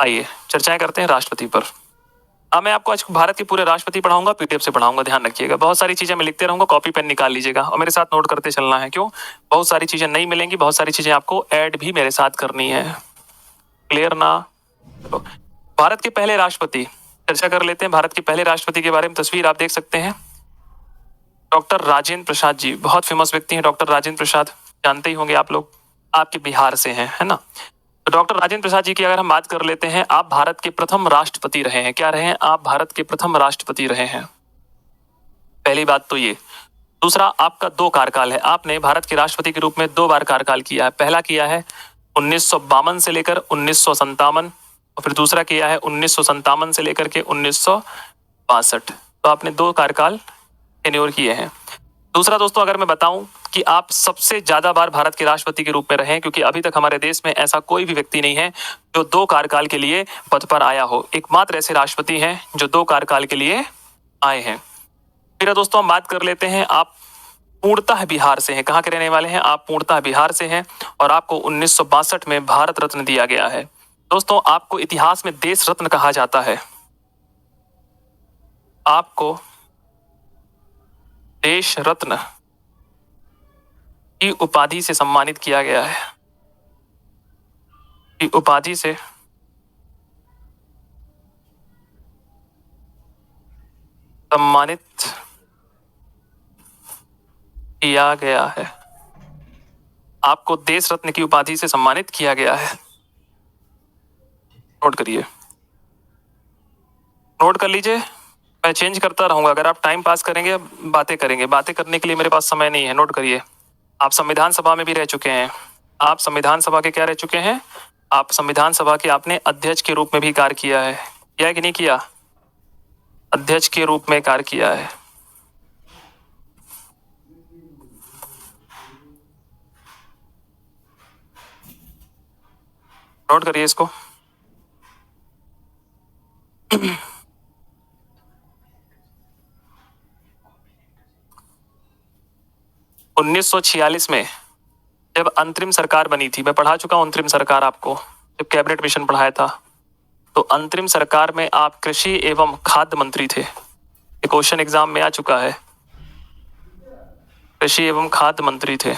आइए चर्चाएं करते हैं राष्ट्रपति पर। अब मैं आपको आज भारत के पूरे राष्ट्रपति पढ़ाऊंगा, पीडीएफ से पढ़ाऊंगा, ध्यान रखिएगा। बहुत सारी चीजें मैं लिखते रहूंगा, कॉपी पेन निकाल लीजिएगा और मेरे साथ नोट करते चलना है। क्यों? बहुत सारी चीजें नहीं मिलेंगी, बहुत सारी चीजें आपको ऐड भी मेरे साथ करनी है। क्लियर ना? चलो, भारत के पहले राष्ट्रपति चर्चा कर लेते हैं। भारत के पहले राष्ट्रपति के बारे में तस्वीर आप देख सकते हैं, डॉक्टर राजेंद्र प्रसाद जी। बहुत फेमस व्यक्ति हैं डॉक्टर राजेंद्र प्रसाद, जानते ही होंगे आप लोग, आपके बिहार से हैं, है ना? तो डॉक्टर राजेंद्र प्रसाद जी की अगर हम बात कर लेते हैं, आप भारत के प्रथम राष्ट्रपति रहे हैं। क्या रहे हैं? आप भारत के प्रथम राष्ट्रपति रहे हैं। पहली बात तो ये। दूसरा, आपका 2 कार्यकाल है। आपने भारत के राष्ट्रपति के रूप में 2 बार कार्यकाल किया है। पहला किया है 1952 से लेकर 1957 और फिर दूसरा किया है 1957 से लेकर के 1962। तो आपने 2 कार्यकाल टेन्योर किए हैं। दूसरा दोस्तों, अगर मैं बताऊं कि आप सबसे ज्यादा बार भारत के राष्ट्रपति के रूप में रहे, क्योंकि अभी तक हमारे देश में ऐसा कोई भी व्यक्ति नहीं है जो 2 कार्यकाल के लिए पद पर आया हो। एकमात्र ऐसे राष्ट्रपति हैं जो 2 कार्यकाल के लिए आए हैं। फिर दोस्तों हम बात कर लेते हैं, आप पूर्णतः बिहार से हैं। कहाँ के रहने वाले हैं? आप पूर्णतः बिहार से हैं और आपको 1962 में भारत रत्न दिया गया है। दोस्तों, आपको इतिहास में देश रत्न कहा जाता है। आपको देश रत्न की उपाधि से सम्मानित किया गया है। की उपाधि से सम्मानित किया गया है। आपको देश रत्न की उपाधि से सम्मानित किया गया है। नोट करिए, नोट कर लीजिए। मैं चेंज करता रहूंगा, अगर आप टाइम पास करेंगे, बातें करेंगे, बातें करने के लिए मेरे पास समय नहीं है। नोट करिए। आप संविधान सभा में भी रह चुके हैं। आप संविधान सभा के क्या रह चुके हैं? आप संविधान सभा के आपने अध्यक्ष के रूप में भी कार्य किया है। किया है कि नहीं किया? अध्यक्ष के रूप में कार्य किया है। नोट करिए इसको। 1946 में जब अंतरिम सरकार बनी थी, मैं पढ़ा चुका हूं अंतरिम सरकार आपको, जब कैबिनेट मिशन पढ़ाया था, तो अंतरिम सरकार में आप कृषि एवं खाद्य मंत्री थे। ये क्वेश्चन एग्जाम में आ चुका है। कृषि एवं खाद्य मंत्री थे।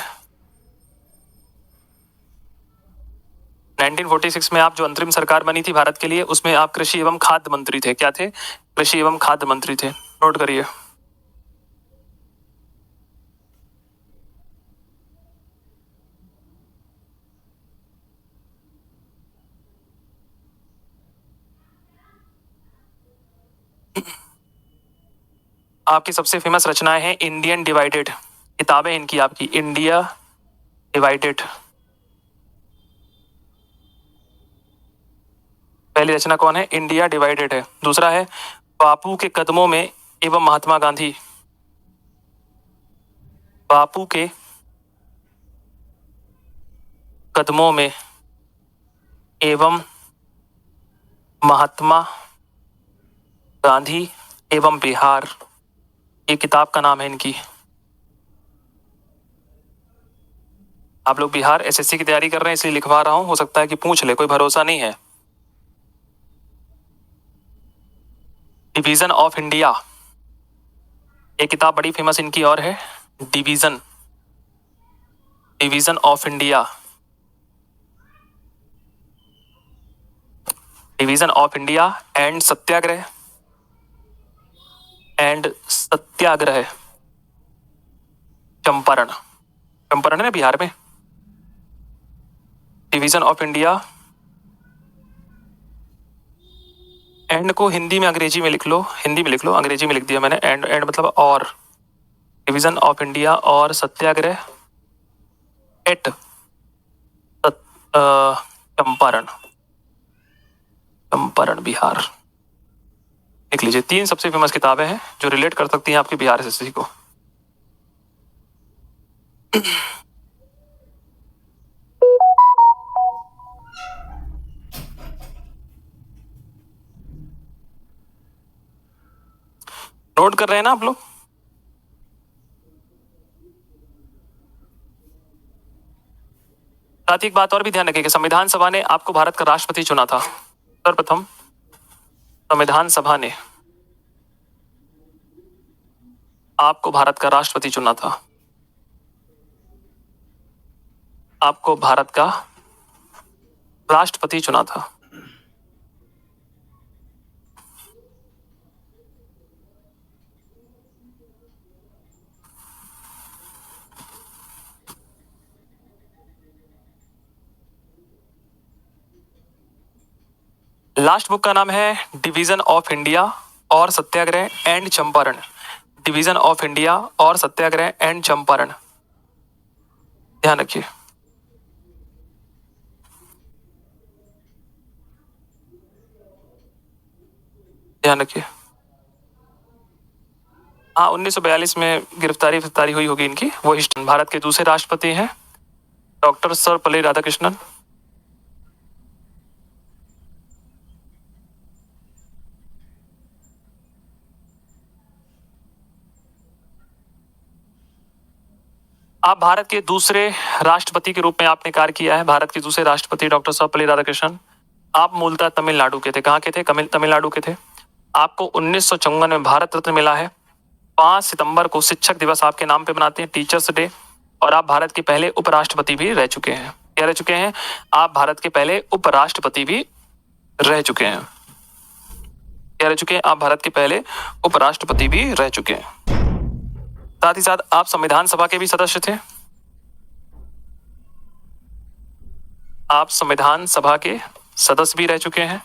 1946 में आप जो अंतरिम सरकार बनी थी भारत के लिए, उसमें आप कृषि एवं खाद्य मंत्री थे। क्या थे? कृषि एवं खाद्य मंत्री थे। नोट करिए। आपकी सबसे फेमस रचनाएं हैं इंडियन डिवाइडेड, किताबें इनकी आपकी इंडिया डिवाइडेड। पहली रचना कौन है? इंडिया डिवाइडेड है। दूसरा है बापू के कदमों में एवं महात्मा गांधी। बापू के कदमों में एवं महात्मा गांधी एवं बिहार, ये किताब का नाम है इनकी। आप लोग बिहार एसएससी की तैयारी कर रहे हैं इसलिए लिखवा रहा हूं, हो सकता है कि पूछ ले, कोई भरोसा नहीं है। डिवीजन ऑफ इंडिया, एक किताब बड़ी फेमस इनकी और है, division, division of India, division of India and Satyagraha, and Satyagraha Champaran. Champaran है ना बिहार में। डिवीजन ऑफ इंडिया, एंड को हिंदी में अंग्रेजी में लिख लो, हिंदी में लिख लो, अंग्रेजी में लिख दिया मैंने। एंड, एंड मतलब और, डिवीजन ऑफ इंडिया और सत्याग्रह एट चंपारण, चंपारण बिहार। लिख लीजिए। 3 सबसे फेमस किताबें हैं जो रिलेट कर सकती हैं आपके बिहार एसएससी को। नोट कर रहे हैं ना आप लोग? साथ ही एक बात और भी ध्यान रखिएगा, संविधान सभा ने आपको भारत का राष्ट्रपति चुना था। सर्वप्रथम संविधान सभा ने आपको भारत का राष्ट्रपति चुना था? आपको भारत का राष्ट्रपति चुना था? लास्ट बुक का नाम है डिवीजन ऑफ इंडिया और Satyagraha and Champaran. Division of India और सत्याग्रह एंड चंपारण, ध्यान रखिए। ध्यान रखिए। हाँ, 1942 में गिरफ्तारी हुई होगी इनकी। वो भारत के दूसरे राष्ट्रपति हैं डॉक्टर सर्वपल्ली राधाकृष्णन। आप भारत के दूसरे राष्ट्रपति के रूप में आपने कार्य किया है। भारत के दूसरे राष्ट्रपति डॉक्टर सर्वपल्ली राधाकृष्णन। आप मूलतः तमिलनाडु के थे। कहाँ के थे? तमिलनाडु के थे। आपको 1954 में भारत रत्न मिला है। 5 सितंबर को शिक्षक दिवस आपके नाम पे मनाते हैं, टीचर्स डे। और आप भारत के पहले उपराष्ट्रपति भी रह चुके हैं। क्या रह चुके हैं? आप भारत के पहले उपराष्ट्रपति भी रह चुके हैं। क्या रह चुके हैं? आप भारत के पहले उपराष्ट्रपति भी रह चुके हैं। साथ ही साथ आप संविधान सभा के भी सदस्य थे। आप संविधान सभा के सदस्य भी रह चुके हैं।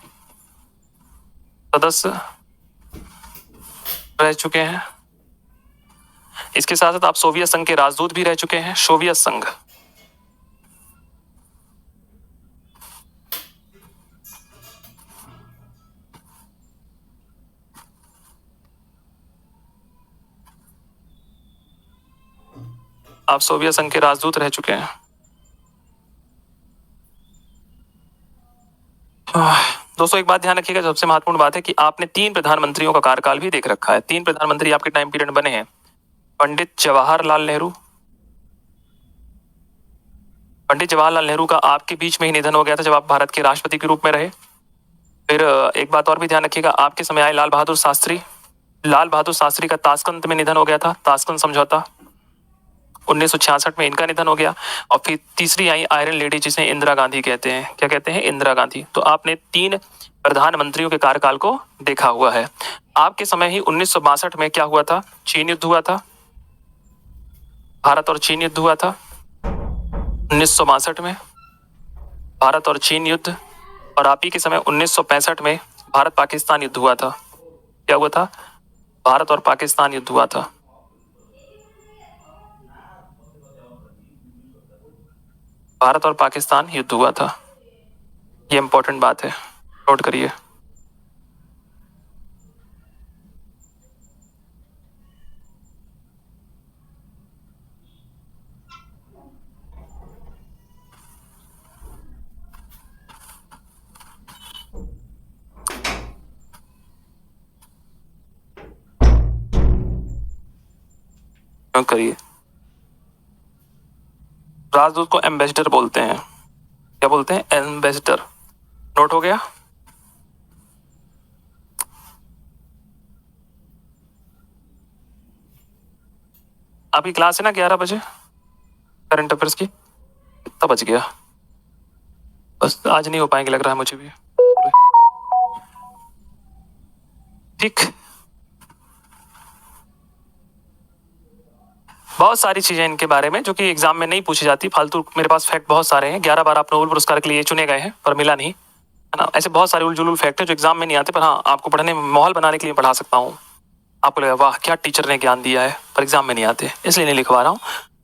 सदस्य रह चुके हैं। इसके साथ साथ आप सोवियत संघ के राजदूत भी रह चुके हैं। सोवियत संघ। आप सोवियत संघ के राजदूत रह चुके हैं। दोस्तों, एक बात ध्यान रखिएगा, सबसे महत्वपूर्ण बात है कि आपने 3 प्रधानमंत्रियों का कार्यकाल भी देख रखा है। 3 प्रधानमंत्री आपके टाइम पीरियड बने हैं। पंडित जवाहरलाल नेहरू। पंडित जवाहरलाल नेहरू का आपके बीच में ही निधन हो गया था जब आप भारत के राष्ट्रपति के रूप में रहे। फिर एक बात और भी ध्यान रखिएगा, आपके समय आए लाल बहादुर शास्त्री। लाल बहादुर शास्त्री का ताशकंद में निधन हो गया था। ताशकंद समझौता 1966 में इनका निधन हो गया। और फिर तीसरी आई आयरन लेडी, जिसे इंदिरा गांधी कहते हैं। क्या कहते हैं? इंदिरा गांधी। तो आपने 3 प्रधानमंत्रियों के कार्यकाल को देखा हुआ है। आपके समय ही 1962 में क्या हुआ था? चीन युद्ध हुआ था। भारत और चीन युद्ध हुआ था 1962 में। भारत और चीन युद्ध। और आप ही के समय 1965 में भारत पाकिस्तान युद्ध हुआ था। क्या हुआ था? भारत और पाकिस्तान युद्ध हुआ था। भारत और पाकिस्तान युद्ध हुआ था। ये इंपॉर्टेंट बात है, नोट करिए। नोट करिए। राजदूत को एम्बेसडर बोलते हैं। क्या बोलते हैं? एम्बेसडर। नोट हो गया? आपकी क्लास है ना 11 बजे करंट अफेयर्स की। कितना बज गया? बस आज नहीं हो पाएंगे लग रहा है मुझे भी। ठीक, बहुत सारी चीजें इनके बारे में जो कि एग्जाम में नहीं पूछी जाती। फालतू मेरे पास फैक्ट बहुत सारे हैं। 11 बार आप नोबेल पुरस्कार के लिए चुने गए हैं पर मिला नहीं, है ना। ऐसे बहुत सारे उलझुल फैक्ट है जो एग्जाम में नहीं आते, पर हाँ आपको पढ़ने में माहौल बनाने के लिए पढ़ा सकता हूँ। आपको लगेगा वाह क्या टीचर ने ज्ञान दिया है, पर एग्जाम में नहीं आते, इसलिए नहीं लिखवा रहा हूँ।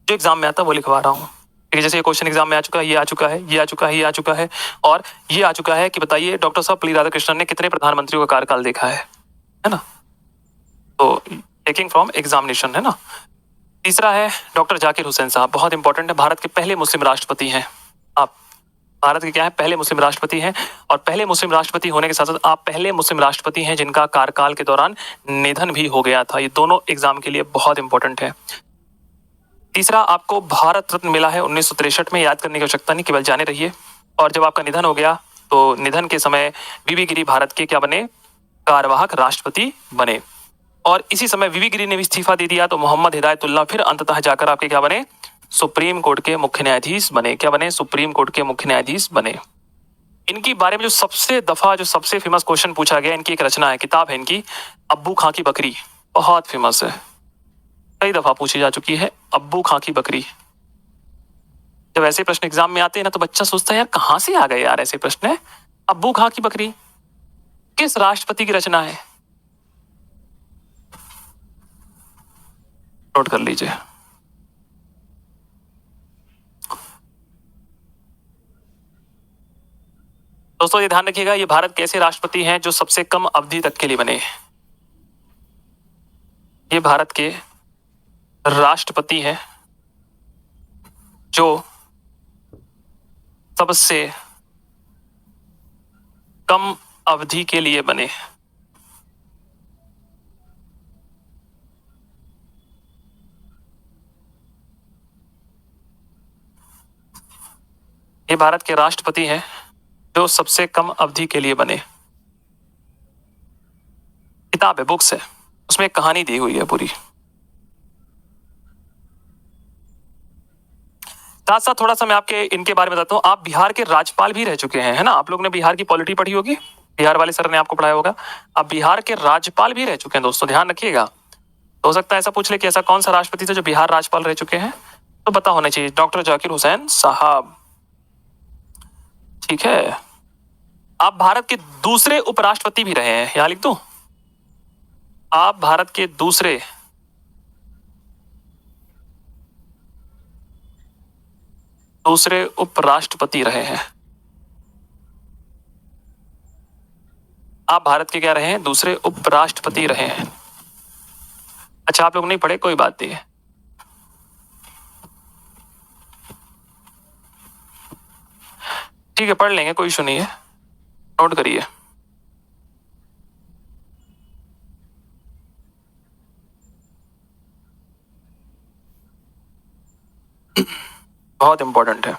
जो एग्जाम में आता है वो लिखवा रहा हूँ। ठीक है, जैसे क्वेश्चन एग्जाम में आ चुका है, ये आ चुका है, ये आ चुका है, ये आ चुका है, और ये आ चुका है कि बताइए डॉक्टर सर्वपल्ली राधाकृष्णन ने कितने प्रधानमंत्रियों का कार्यकाल देखा है ना। तो टेकिंग फ्रॉम एग्जामिनेशन, है ना। तीसरा है डॉक्टर जाकिर हुसैन साहब, बहुत इंपॉर्टेंट है। भारत के पहले मुस्लिम राष्ट्रपति हैं आप। भारत के क्या है? पहले मुस्लिम राष्ट्रपति हैं। और पहले मुस्लिम राष्ट्रपति होने के साथ साथ आप पहले मुस्लिम राष्ट्रपति हैं जिनका कार्यकाल के दौरान निधन भी हो गया था। ये दोनों एग्जाम के लिए बहुत इंपॉर्टेंट है। तीसरा, आपको भारत रत्न मिला है 1963 में। याद करने की आवश्यकता नहीं, केवल जाने रहिए। और जब आपका निधन हो गया तो निधन के समय वीवी गिरी भारत के क्या बने, कार्यवाहक राष्ट्रपति बने। और इसी समय वीवी गिरी ने भी इस्तीफा दे दिया तो मोहम्मद हिदायतुल्लाह फिर अंततः जाकर आपके क्या बने, सुप्रीम कोर्ट के मुख्य न्यायाधीश बने। क्या बने, सुप्रीम कोर्ट के मुख्य न्यायाधीश बने। इनकी बारे में जो सबसे फेमस क्वेश्चन पूछा गया, इनकी एक रचना है, किताब है इनकी, अब्बू खां की बकरी, बहुत फेमस है, कई दफा पूछी जा चुकी है, अब्बू खां की बकरी। जब ऐसे प्रश्न एग्जाम में आते हैं ना तो बच्चा सोचता है यार कहां से आ गए यार ऐसे प्रश्न है। अब्बू खां की बकरी किस राष्ट्रपति की रचना है, नोट कर लीजिए। दोस्तों ये ध्यान रखिएगा, ये भारत के ऐसे राष्ट्रपति हैं जो सबसे कम अवधि तक के लिए बने। ये भारत के राष्ट्रपति हैं जो सबसे कम अवधि के लिए बने। ये भारत के राष्ट्रपति हैं जो सबसे कम अवधि के लिए बने। किताब है, बुक्स है, उसमें एक कहानी दी हुई है पूरी। साथ साथ थोड़ा सा मैं आपके इनके बारे में बताता हूँ। आप बिहार के राज्यपाल भी रह चुके हैं, है ना, आप लोग ने बिहार की पॉलिटी पढ़ी होगी, बिहार वाले सर ने आपको पढ़ाया होगा। आप बिहार के राज्यपाल भी रह चुके हैं दोस्तों, ध्यान रखिएगा। तो हो सकता है ऐसा पूछ ले कि ऐसा कौन सा राष्ट्रपति थे जो बिहार राज्यपाल रह चुके हैं, तो पता होना चाहिए, डॉक्टर जाकिर हुसैन साहब। ठीक है। आप भारत के दूसरे उपराष्ट्रपति भी रहे हैं, यहां लिख दूं, आप भारत के दूसरे उपराष्ट्रपति रहे हैं। आप भारत के क्या रहे हैं, दूसरे उपराष्ट्रपति रहे हैं। अच्छा आप लोग नहीं पढ़े, कोई बात नहीं है। ठीक है, पढ़ लेंगे, कोई इशू नहीं है, नोट करिए। बहुत इंपॉर्टेंट है।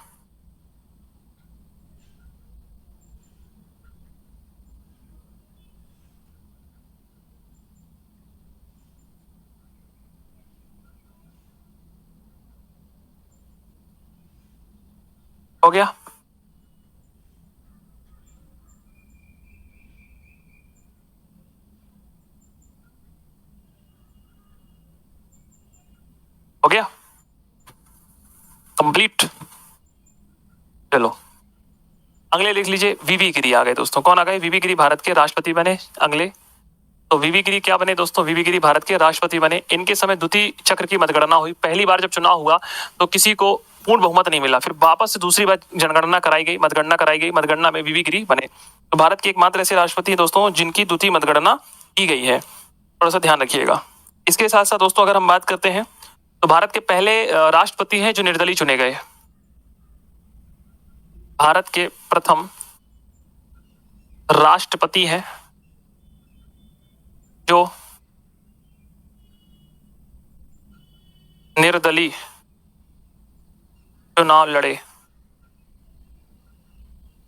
हो गया, हो गया कंप्लीट। चलो अगले लिख लीजिए, वीवी गिरी आ गए दोस्तों। कौन आ गए, वीवी गिरी भारत के राष्ट्रपति बने अगले। तो वीवी गिरी क्या बने दोस्तों, वीवी गिरी भारत के राष्ट्रपति बने। इनके समय द्वितीय चक्र की मतगणना हुई। पहली बार जब चुनाव हुआ तो किसी को पूर्ण बहुमत नहीं मिला, फिर वापस से दूसरी बार जनगणना कराई गई, मतगणना कराई गई, मतगणना में वीवी गिरी बने। तो भारत के एकमात्र ऐसे राष्ट्रपति हैं दोस्तों जिनकी द्वितीय मतगणना की गई है, थोड़ा सा ध्यान रखिएगा। इसके साथ साथ दोस्तों अगर हम बात करते हैं तो भारत के पहले राष्ट्रपति हैं जो निर्दलीय चुने गए। भारत के प्रथम राष्ट्रपति हैं जो निर्दलीय चुनाव लड़े।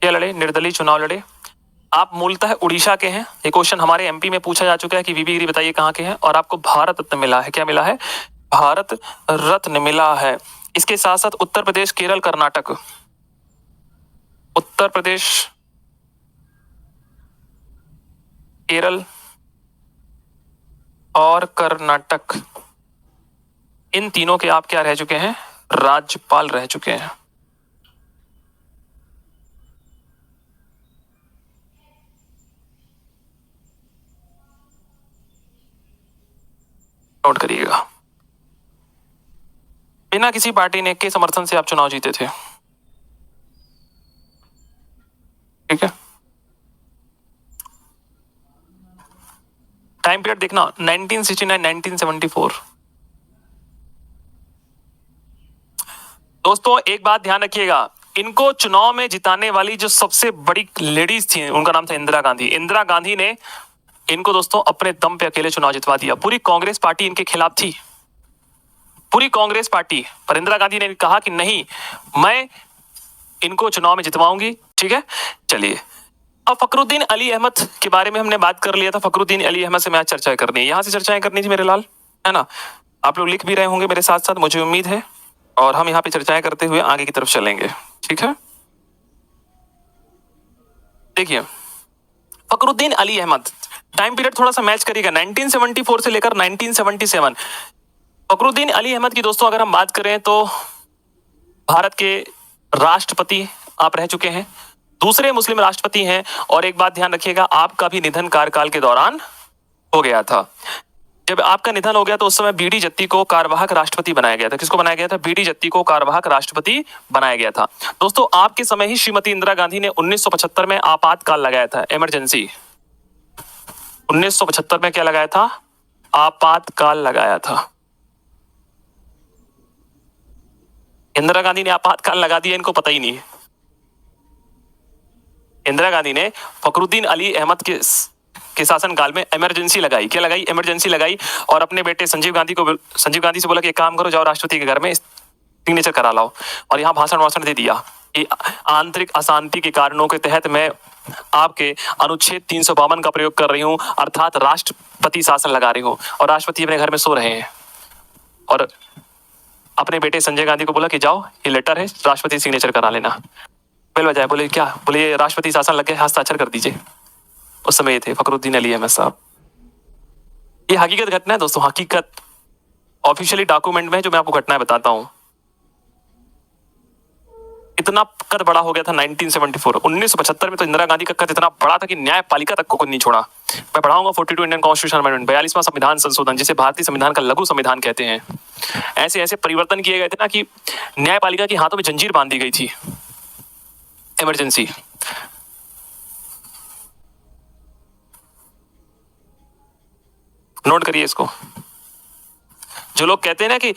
क्या लड़े, निर्दलीय चुनाव लड़े। आप मूलतः उड़ीसा के हैं। ये क्वेश्चन हमारे एमपी में पूछा जा चुका है कि वीवी गिरी बताइए कहाँ के हैं, और आपको भारत रत्न मिला है। क्या मिला है, भारत रत्न मिला है। इसके साथ साथ उत्तर प्रदेश, केरल, कर्नाटक, उत्तर प्रदेश, केरल और कर्नाटक, इन तीनों के आप क्या रह चुके हैं, राज्यपाल रह चुके हैं। नोट करिएगा। बिना किसी पार्टी ने के समर्थन से आप चुनाव जीते थे। ठीक है, टाइम पीरियड देखना 1969 1974। दोस्तों एक बात ध्यान रखिएगा, इनको चुनाव में जिताने वाली जो सबसे बड़ी लेडीज थी उनका नाम था इंदिरा गांधी। इंदिरा गांधी ने इनको दोस्तों अपने दम पे अकेले चुनाव जितवा दिया। पूरी कांग्रेस पार्टी इनके खिलाफ थी, पूरी कांग्रेस पार्टी, पर इंदिरा गांधी ने कहा कि नहीं, मैं इनको चुनाव में जितवाऊंगी। ठीक है, चलिए अब फखरुद्दीन अली अहमद के बारे में हमने बात कर लिया था। फखरुद्दीन अली अहमद से मैं आज चर्चाएं करनी है, यहाँ से चर्चाएं करनी थी मेरे लाल, है ना। आप लोग लिख भी रहे होंगे मेरे साथ साथ, मुझे उम्मीद है, और हम यहाँ पे चर्चाएं करते हुए आगे की तरफ चलेंगे, ठीक है। देखिए, फखरुद्दीन अली अहमद, टाइम पीरियड थोड़ा सा मैच करिएगा, 1974 से लेकर 1977। फखरुद्दीन अली अहमद की दोस्तों अगर हम बात करें तो भारत के राष्ट्रपति आप रह चुके हैं, दूसरे मुस्लिम राष्ट्रपति हैं, और एक बात ध्यान रखिएगा, आपका भी निधन कार्यकाल के दौरान हो गया था। जब आपका निधन हो गया तो उस समय बीडी जत्ती को कार्यवाहक राष्ट्रपति बनाया गया था। किसको बनाया गया था? बीडी जत्ती को कार्यवाहक राष्ट्रपति बनाया गया था। दोस्तों आपके समय ही श्रीमती इंदिरा गांधी ने 1975 में आपातकाल लगाया था, इमरजेंसी। 1975 में क्या लगाया था? आपातकाल लगाया था। इंदिरा गांधी ने आपातकाल लगा दिया, इनको पता ही नहीं है। इंदिरा गांधी ने फखरुद्दीन अली अहमद के शासनकाल में इमरजेंसी लगाई। क्या लगाई? इमरजेंसी लगाई, और अपने बेटे संजीव गांधी से बोला कि एक काम करो, जाओ राष्ट्रपति के घर में सिग्नेचर करा लाओ, और यहाँ भाषण दे दिया कि आंतरिक अशांति के कारणों के तहत मैं आपके अनुच्छेद 352 का प्रयोग कर रही हूँ, अर्थात राष्ट्रपति शासन लगा रही हूँ, और राष्ट्रपति अपने घर में सो रहे हैं। और अपने बेटे संजय गांधी को बोला कि जाओ, ये लेटर है, राष्ट्रपति सिग्नेचर करा लेना। बेल बजाए, बोले क्या? बोले ये राष्ट्रपति शासन लग गया, हस्ताक्षर कर दीजिए। उस समय ये थे फखरुद्दीन अली अहमद साहब। ये हकीकत घटना है दोस्तों, हकीकत ऑफिशियली डॉक्यूमेंट में है, जो मैं आपको घटनाएं बताता हूं। इतना कद बड़ा हो गया था 1974। 1975 में तो इंदिरा गांधी का कद इतना बड़ा था कि न्यायपालिका तक को नहीं छोड़ा। मैं पढ़ाऊंगा 42 इंडियन कॉन्स्टिट्यूशन अमेंडमेंट, 42वां संविधान संशोधन, जिसे भारतीय संविधान का लघु संविधान कहते हैं। ऐसे ऐसे परिवर्तन किए गए थे ना कि न्यायपालिका के हाथों में जंजीर बांध दी गई थी। इमरजेंसी। नोट करिए इसको। जो लोग कहते हैं ना कि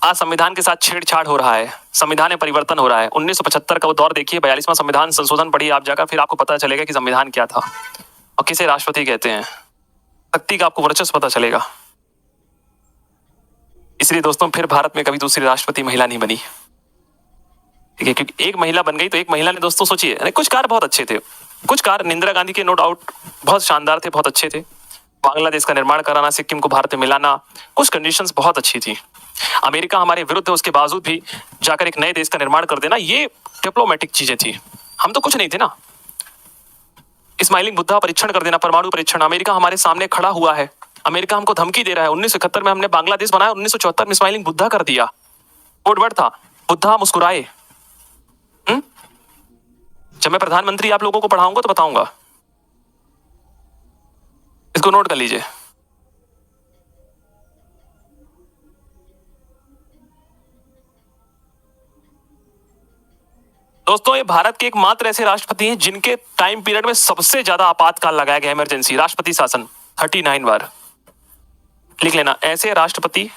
आज संविधान के साथ छेड़छाड़ हो रहा है, संविधान में परिवर्तन हो रहा है, 1975 का वो दौर देखिए, 42वां संविधान संशोधन पढ़िए आप जाकर, फिर आपको पता चलेगा कि संविधान क्या था और किसे राष्ट्रपति कहते हैं। शक्ति का आपको वर्चस्व पता चलेगा। इसलिए दोस्तों फिर भारत में कभी दूसरी राष्ट्रपति महिला नहीं बनी, ठीक है, क्योंकि एक महिला बन गई तो एक महिला ने, दोस्तों सोचिए, कुछ कार्य बहुत अच्छे थे, कुछ कार्य इंदिरा गांधी के नो डाउट बहुत शानदार थे, बहुत अच्छे थे। बांग्लादेश का निर्माण कराना, सिक्किम को भारत में मिलाना, कुछ कंडीशंस बहुत अच्छी थी। अमेरिका हमारे विरुद्ध है, उसके बावजूद भी जाकर एक नए देश का निर्माण कर देना, ये डिप्लोमेटिक चीजें थी। हम तो कुछ नहीं थे ना। स्माइलिंग बुद्धा परीक्षण कर देना, परमाणु परीक्षण, अमेरिका हमारे सामने खड़ा हुआ है, अमेरिका हमको धमकी दे रहा है। 1971 में हमने बांग्लादेश बनाया, 1974 में स्माइलिंग बुद्धा कर दिया, कोडवर्ड था बुद्धा मुस्कुराए। जब मैं प्रधानमंत्री आप लोगों को पढ़ाऊंगा तो बताऊंगा, इसको नोट कर लीजिए। दोस्तों ये भारत के एकमात्र ऐसे राष्ट्रपति हैं जिनके टाइम पीरियड में सबसे ज्यादा आपातकाल लगाया गया, इमरजेंसी, राष्ट्रपति शासन 39 बार। लिख लेना, ऐसे राष्ट्रपति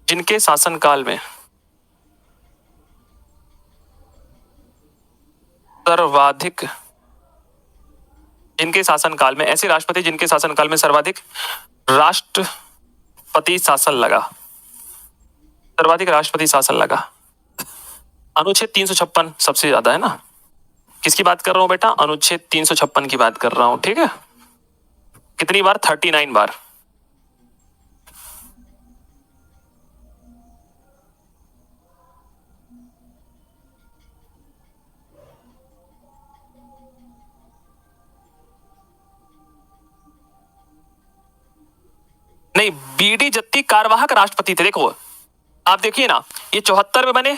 जिनके शासनकाल में सर्वाधिक, जिनके शासनकाल में, ऐसे राष्ट्रपति जिनके शासनकाल में सर्वाधिक राष्ट्रपति शासन लगा, सर्वाधिक राष्ट्रपति शासन लगा। अनुच्छेद 356 सबसे ज्यादा है ना। किसकी बात कर रहा हूं बेटा? अनुच्छेद 356 की बात कर रहा हूं, ठीक है। कितनी बार? 39 बार। नहीं, बीडी जत्ती कार्यवाहक राष्ट्रपति थे। देखो आप देखिए ना, ये 74 में बने,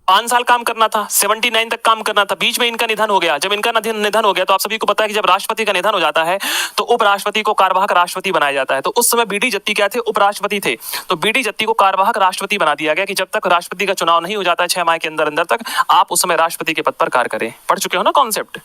5 साल काम करना था, 79 तक काम करना था, बीच में इनका निधन हो गया। जब इनका निधन हो गया तो आप सभी को पता है कि जब राष्ट्रपति का निधन हो जाता है तो उपराष्ट्रपति को कार्यवाहक राष्ट्रपति बनाया जाता है। तो उस समय बीडी जत्ती क्या थे? उपराष्ट्रपति थे। तो बीडी जत्ती को कार्यवाहक राष्ट्रपति बना दिया गया कि जब तक राष्ट्रपति का चुनाव नहीं हो जाता है 6 माह के अंदर अंदर तक, आप उस समय राष्ट्रपति के पद पर कार्य करें। पढ़ चुके हो ना कॉन्सेप्ट?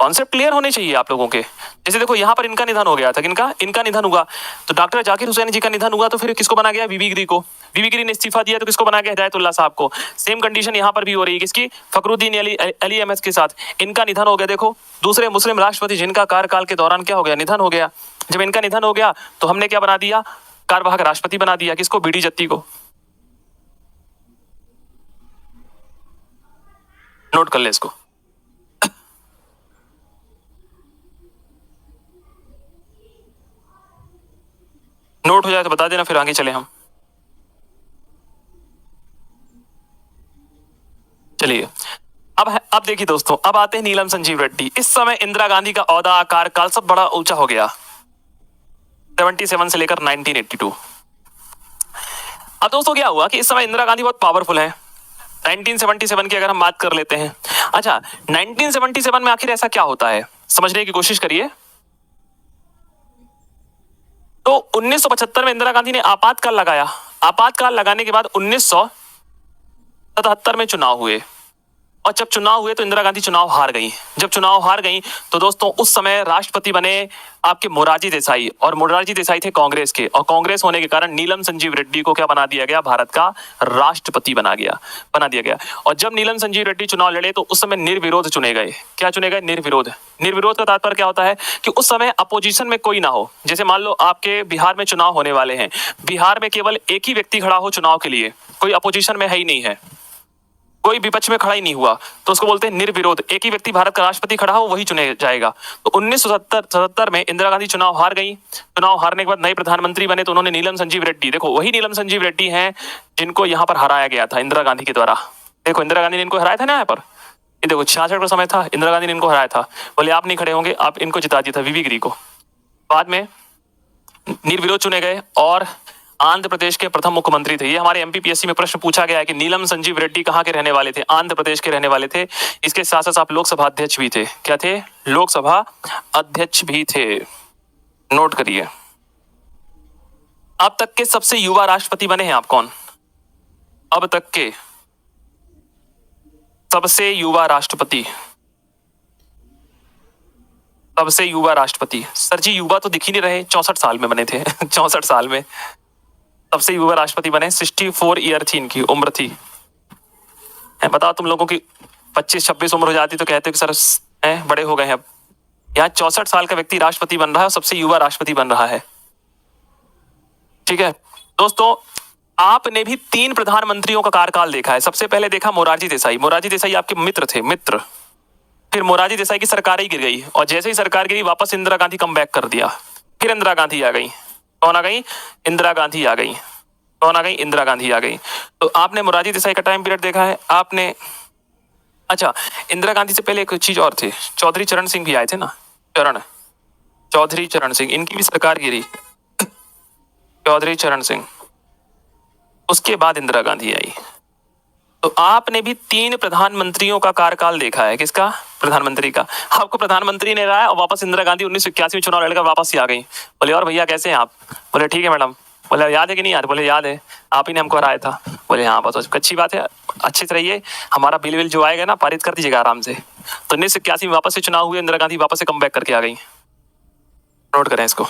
कॉन्सेप्ट क्लियर होने चाहिए आप लोगों के। जैसे देखो यहाँ पर इनका निधन हो गया था, इनका निधन हुआ तो डॉक्टर जाकिर हुसैन जी का निधन हुआ, तो फिर किसको बना गया? बीबी गिरी को। बीबी गिरी ने इस्तीफा दिया तो किसको बना गया? हिदायतुल्लाह साहब को। सेम कंडीशन यहाँ पर भी हो रही है, किसकी? फखरुद्दीन अली अहमद के साथ। इनका निधन हो गया, देखो दूसरे मुस्लिम राष्ट्रपति जिनका कार्यकाल के दौरान क्या हो गया? निधन हो गया। जब इनका निधन हो गया तो हमने क्या बना दिया? कार्यवाहक राष्ट्रपति बना दिया। किसको? बीडी जत्ती को। नोट कर ले इसको। नोट हो जाए तो बता देना, फिर आगे चले हम। चलिए, अब देखिए दोस्तों, अब आते हैं नीलम संजीव रेड्डी। इस समय इंदिरा गांधी का ओहदा, कार्यकाल सब बड़ा ऊंचा हो गया, 77 से लेकर 1982। अब दोस्तों क्या हुआ कि इस समय इंदिरा गांधी बहुत पावरफुल है। 1977 की अगर हम बात कर लेते हैं, अच्छा 1977 में आखिर ऐसा क्या होता है, समझने की कोशिश करिए। तो 1975 में इंदिरा गांधी ने आपातकाल लगाया। आपातकाल लगाने के बाद 1977 में चुनाव हुए, और जब चुनाव हुए तो इंदिरा गांधी चुनाव हार गई। जब चुनाव हार गई तो दोस्तों उस समय राष्ट्रपति बने आपके मोरारजी देसाई, और मोरारजी देसाई थे कांग्रेस के, और कांग्रेस होने के कारण नीलम संजीव रेड्डी को क्या बना दिया गया, भारत का राष्ट्रपति बना दिया गया। और जब नीलम संजीव रेड्डी चुनाव लड़े तो उस समय निर्विरोध चुने गए। क्या चुने गए? निर्विरोध। निर्विरोध का तात्पर्य क्या होता है कि उस समय अपोजिशन में कोई ना हो। जैसे मान लो आपके बिहार में चुनाव होने वाले हैं, बिहार में केवल एक ही व्यक्ति खड़ा हो चुनाव के लिए, कोई अपोजिशन में है ही नहीं है, कोई विपक्ष में खड़ा ही नहीं हुआ, तो उसको बोलते हैं निर्विरोध। एक ही व्यक्ति भारत का राष्ट्रपति खड़ा हो, वही चुने जाएगा। तो 1977 में इंदिरा गांधी चुनाव हार गई। चुनाव हारने के बाद नए प्रधानमंत्री बने, तो उन्होंने नीलम संजीव रेड्डी, देखो वही नीलम संजीव रेड्डी हैं जिनको यहाँ पर हराया गया था इंदिरा गांधी के द्वारा। देखो इंदिरा गांधी ने इनको हराया था ना यहाँ पर, ये देखो 66 का समय था, इंदिरा गांधी ने इनको हराया था। बोले आप नहीं खड़े होंगे, आप इनको जिता दिया था, वीवी गिरी को। बाद में निर्विरोध चुने गए और आंध्र प्रदेश के प्रथम मुख्यमंत्री थे। ये हमारे एमपीपीएससी में प्रश्न पूछा गया है कि नीलम संजीव रेड्डी कहाँ के रहने वाले थे? आंध्र प्रदेश के रहने वाले थे। इसके साथ साथ आप लोकसभा अध्यक्ष भी थे। क्या थे? लोकसभा अध्यक्ष भी थे। नोट करिए। अब तक के सबसे युवा राष्ट्रपति बने हैं आप कौन? अब तक के सबसे युवा राष्ट्रपति, सबसे युवा राष्ट्रपति। सर जी युवा तो दिख ही नहीं रहे, 64 साल में बने थे 64 साल में सबसे युवा राष्ट्रपति बने। 64 ईयर थी इनकी उम्र थी। बताओ तुम लोगों की 25-26 उम्र हो जाती तो कहते कि सर बड़े हो गए हैं। अब यहाँ 64 साल का व्यक्ति राष्ट्रपति बन रहा है और सबसे युवा राष्ट्रपति बन रहा है। ठीक है दोस्तों, आपने भी 3 प्रधानमंत्रियों का कार्यकाल देखा है। सबसे पहले देखा मोरारजी देसाई। मोरारजी देसाई आपके मित्र थे, मित्र। फिर मोरारजी देसाई की सरकार ही गिर गई, और जैसे ही सरकार गिरी वापस इंदिरा गांधी कम बैक कर दिया। फिर इंदिरा गांधी आ गई। कौन आ गई? इंदिरा गांधी आ गई। कौन आ गई? इंदिरा गांधी आ गई। तो आपने मोरारजी देसाई का टाइम पीरियड देखा है आपने। अच्छा, इंदिरा गांधी से पहले एक चीज और थी, चौधरी चरण सिंह भी आए थे ना, चौधरी चरण सिंह, इनकी भी सरकार गिरी, चौधरी चरण सिंह। उसके बाद इंदिरा गांधी आई। तो आपने भी 3 प्रधानमंत्रियों का कार्यकाल देखा है। किसका? प्रधानमंत्री का। आपको प्रधानमंत्री ने रहा है और वापस इंदिरा गांधी 1981 में चुनाव लड़कर वापस ही आ गई। बोले और भैया कैसे हैं आप? बोले ठीक है मैडम। बोले याद है कि नहीं याद? बोले याद है, आप ही ने हमको हराया था। बोले हाँ बस अच्छी बात है, अच्छे से रहिए, हमारा बिल जो आएगा ना पारित कर दीजिएगा आराम से। तो 1981 में वापस से चुनाव हुए, इंदिरा गांधी वापस से कम बैक करके आ गई। नोट करें इसको।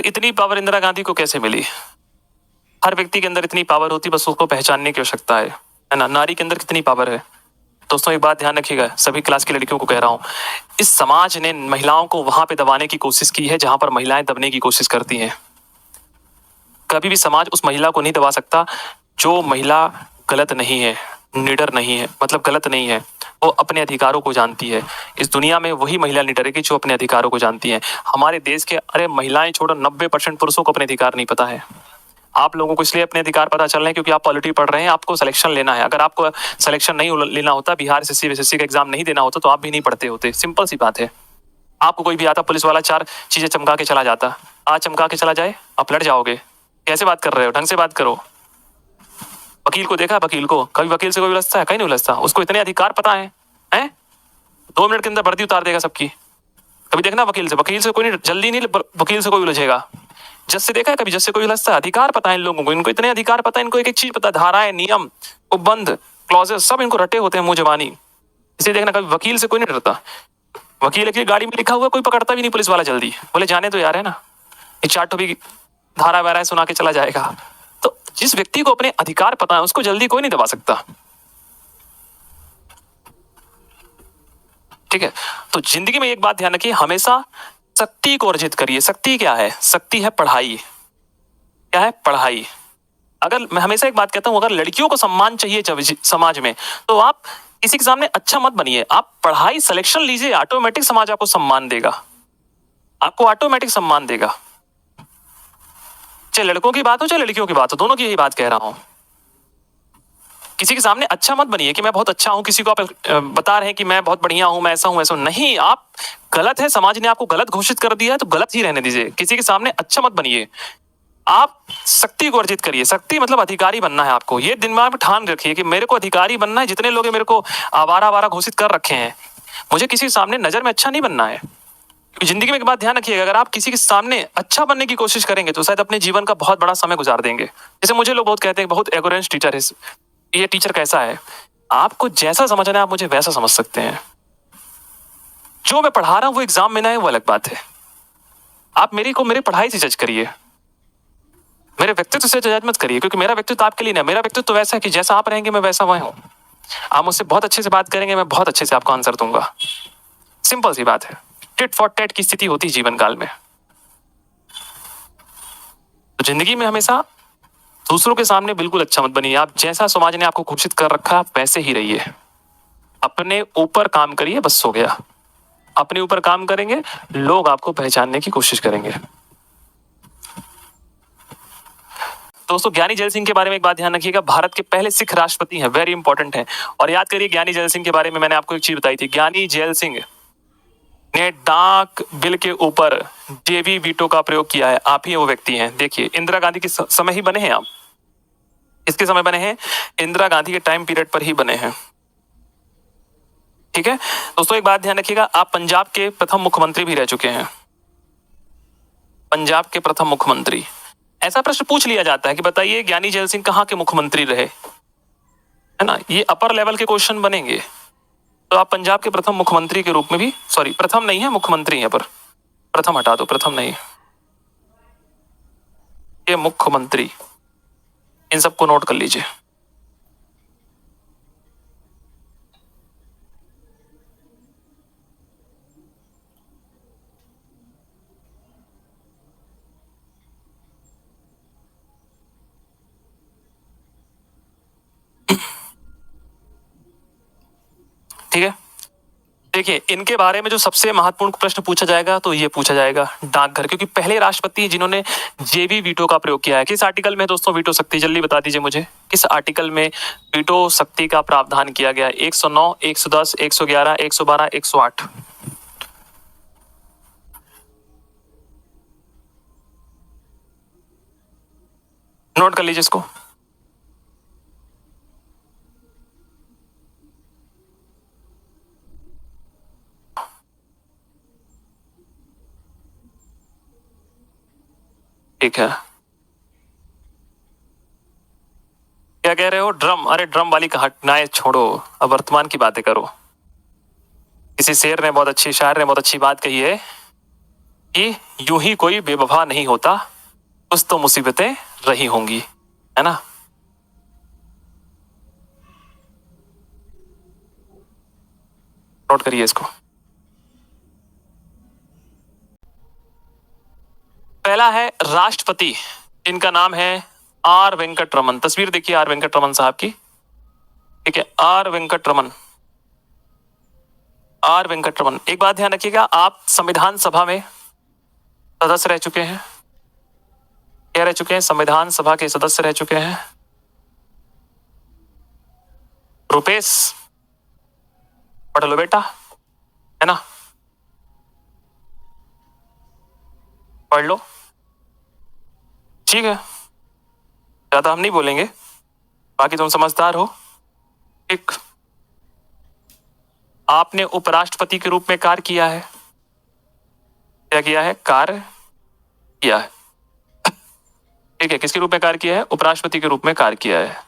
इतनी पावर इंदिरा गांधी को कैसे मिली? हर व्यक्ति के अंदर इतनी पावर होती, बस उसको पहचानने की आवश्यकता है ना। नारी के अंदर कितनी पावर है दोस्तों, एक बात ध्यान रखिएगा, सभी क्लास की लड़कियों को कह रहा हूं, इस समाज ने महिलाओं को वहां पे दबाने की कोशिश की है जहां पर महिलाएं दबने की कोशिश करती हैं। कभी भी समाज उस महिला को नहीं दबा सकता जो महिला गलत नहीं है, निडर नहीं है, मतलब गलत नहीं है, वो अपने अधिकारों को जानती है। इस दुनिया में वही महिला निडर है जो अपने अधिकारों को जानती है। हमारे देश के अरे महिलाएं छोड़ो 90% पुरुषों को अपने अधिकार नहीं पता है। आप लोगों को इसलिए अपने अधिकार पता चल रहे हैं क्योंकि आप पॉलिटी पढ़ रहे हैं, आपको सिलेक्शन लेना है। अगर आपको सिलेक्शन नहीं लेना होता, बिहार एसएससी का एग्जाम नहीं देना होता, तो आप भी नहीं पढ़ते होते। सिंपल सी बात है। आपको कोई भी आता पुलिस वाला 4 चीजें चमका के चला जाता, आज चमका के चला जाए आप लड़ जाओगे। कैसे बात कर रहे हो? ढंग से बात करो। वकील को देखा? वकील को कभी वकील से कोई उलझता है? कहीं नहीं उलझता। उसको इतने अधिकार पता है, 2 मिनट के अंदर वर्दी उतार देगा सबकी। कभी देखना वकील से कोई नहीं, जल्दी नहीं वकील से कोई उलझेगा। जज से देखा है कभी? जज से कोई उलझता है? अधिकार पता है इन लोगों को, इनको इतने अधिकार पता है, इनको एक एक चीज पता है, धाराएं, नियम, उपबंध, क्लॉजेस सब इनको रटे होते हैं मुंह जबानी। इसे देखना कभी वकील से कोई नहीं डरता। वकील की गाड़ी में लिखा हुआ कोई पकड़ता भी नहीं पुलिस वाला जल्दी, बोले जाने तो यार, है ना, ये 4 भी धारा वारा सुना के चला जाएगा। तो जिस व्यक्ति को अपने अधिकार पता है उसको जल्दी कोई नहीं दबा सकता। ठीक है, तो जिंदगी में एक बात ध्यान रखिए, हमेशा शक्ति को अर्जित करिए। शक्ति क्या है? शक्ति है पढ़ाई। क्या है? पढ़ाई। अगर मैं हमेशा एक बात कहता हूं, अगर लड़कियों को सम्मान चाहिए समाज में, तो आप किसी के सामने अच्छा मत बनिए, आप पढ़ाई सिलेक्शन लीजिए, ऑटोमेटिक समाज आपको सम्मान देगा, आपको ऑटोमेटिक सम्मान देगा। चाहे लड़कों की बात हो चाहे लड़कियों की बात हो, दोनों की यही बात कह रहा हूं। किसी के सामने अच्छा मत बनिए कि मैं बहुत अच्छा हूं, किसी को आप बता रहे हैं कि मैं बहुत बढ़िया हूं, मैं ऐसा हूं ऐसा हूं। नहीं, आप गलत है, समाज ने आपको गलत घोषित कर दिया है तो गलत ही रहने दीजिए। किसी के सामने अच्छा मत बनिए, आप शक्ति को अर्जित करिए। शक्ति मतलब अधिकारी बनना है आपको। ये दिमाग में ठान रखिए कि मेरे को अधिकारी बनना है। जितने लोग मेरे को आवारा आवारा घोषित कर रखे हैं, मुझे किसी के सामने नजर में अच्छा नहीं बनना है। जिंदगी में एक बात ध्यान रखिएगा, अगर आप किसी के सामने अच्छा बनने की कोशिश करेंगे तो शायद अपने जीवन का बहुत बड़ा समय गुजार देंगे। जैसे मुझे लोग बहुत कहते हैं बहुत एगोरेंस टीचर है, ये टीचर कैसा है? आपको जैसा समझना है आप मुझे वैसा समझ सकते हैं। जो मैं पढ़ा रहा हूं वो एग्जाम में ना है, वो अलग बात है। आप मेरे पढ़ाई से जज करिए, मेरे व्यक्तित्व से जज मत करिए, क्योंकि मेरा व्यक्तित्व आपके लिए नहीं। मेरा व्यक्तित्व तो वैसा है कि जैसा आप रहेंगे मैं वैसा वह हूं। आप मुझसे बहुत अच्छे से बात करेंगे, मैं बहुत अच्छे से आपको आंसर दूंगा। सिंपल सी बात है। टिट फॉर टैट की स्थिति होती है जीवन काल में। तो जिंदगी में हमेशा दूसरों के सामने बिल्कुल अच्छा मत बनिए। आप जैसा समाज ने आपको घोषित कर रखा वैसे ही रहिए। अपने ऊपर काम करिए, बस हो गया। अपने ऊपर काम करेंगे, लोग आपको पहचानने की कोशिश करेंगे। दोस्तों, ज्ञानी जैल सिंह के बारे में एक बात ध्यान रखिएगा, भारत के पहले सिख राष्ट्रपति हैं, वेरी इंपॉर्टेंट है। और याद करिए, ज्ञानी जैल सिंह के बारे में मैंने आपको एक चीज बताई थी। ज्ञानी जैल सिंह ने डाक बिल के ऊपर जेवी वीटो का प्रयोग किया है। आप ही वो व्यक्ति हैं। देखिए, इंदिरा गांधी के समय ही बने हैं आप। इसके समय बने हैं, इंदिरा गांधी के टाइम पीरियड पर ही बने हैं। ठीक है दोस्तों, एक बात ध्यान रखिएगा, आप पंजाब के प्रथम मुख्यमंत्री भी रह चुके हैं। पंजाब के प्रथम मुख्यमंत्री। ऐसा प्रश्न पूछ लिया जाता है कि बताइए ज्ञानी जैल सिंह कहां के मुख्यमंत्री रहे, है ना? ये अपर लेवल के क्वेश्चन बनेंगे। तो आप पंजाब के प्रथम मुख्यमंत्री के रूप में भी, सॉरी प्रथम नहीं है, मुख्यमंत्री है, पर प्रथम हटा दो, प्रथम नहीं, ये मुख्यमंत्री। इन सबको नोट कर लीजिए। ठीक है, देखिए इनके बारे में जो सबसे महत्वपूर्ण प्रश्न पूछा जाएगा तो ये पूछा जाएगा डाकघर, क्योंकि पहले राष्ट्रपति जिन्होंने जेवी वीटो का प्रयोग किया है। किस आर्टिकल में दोस्तों वीटो शक्ति, जल्दी बता दीजिए मुझे, किस आर्टिकल में वीटो शक्ति का प्रावधान किया गया? 109, 110, 111, 112, 108। नोट कर लीजिए इसको। ठीक है, क्या कह रहे हो? ड्रम? अरे ड्रम वाली घटनाएं छोड़ो, अब वर्तमान की बातें करो। किसी शेर ने, बहुत अच्छी शायर ने बहुत अच्छी बात कही है कि यूं ही कोई बेवफा नहीं होता, कुछ तो मुसीबतें रही होंगी, है ना? नोट करिए इसको। पहला है राष्ट्रपति, जिनका नाम है आर वेंकट रमन। तस्वीर देखिए आर वेंकट रमन साहब की। ठीक है, आर वेंकट रमन, आर वेंकट रमन। एक बात ध्यान रखिएगा, आप संविधान सभा में सदस्य रह चुके हैं। क्या रह चुके हैं? संविधान सभा के सदस्य रह चुके हैं। रुपेश, पढ़ लो बेटा, है ना? पढ़ लो, ठीक है, ज्यादा हम नहीं बोलेंगे, बाकी तुम समझदार हो। एक, आपने उपराष्ट्रपति के रूप में कार्य किया है। क्या किया है? कार्य किया है। ठीक है, किसके रूप में कार्य किया है? उपराष्ट्रपति के रूप में कार्य किया है।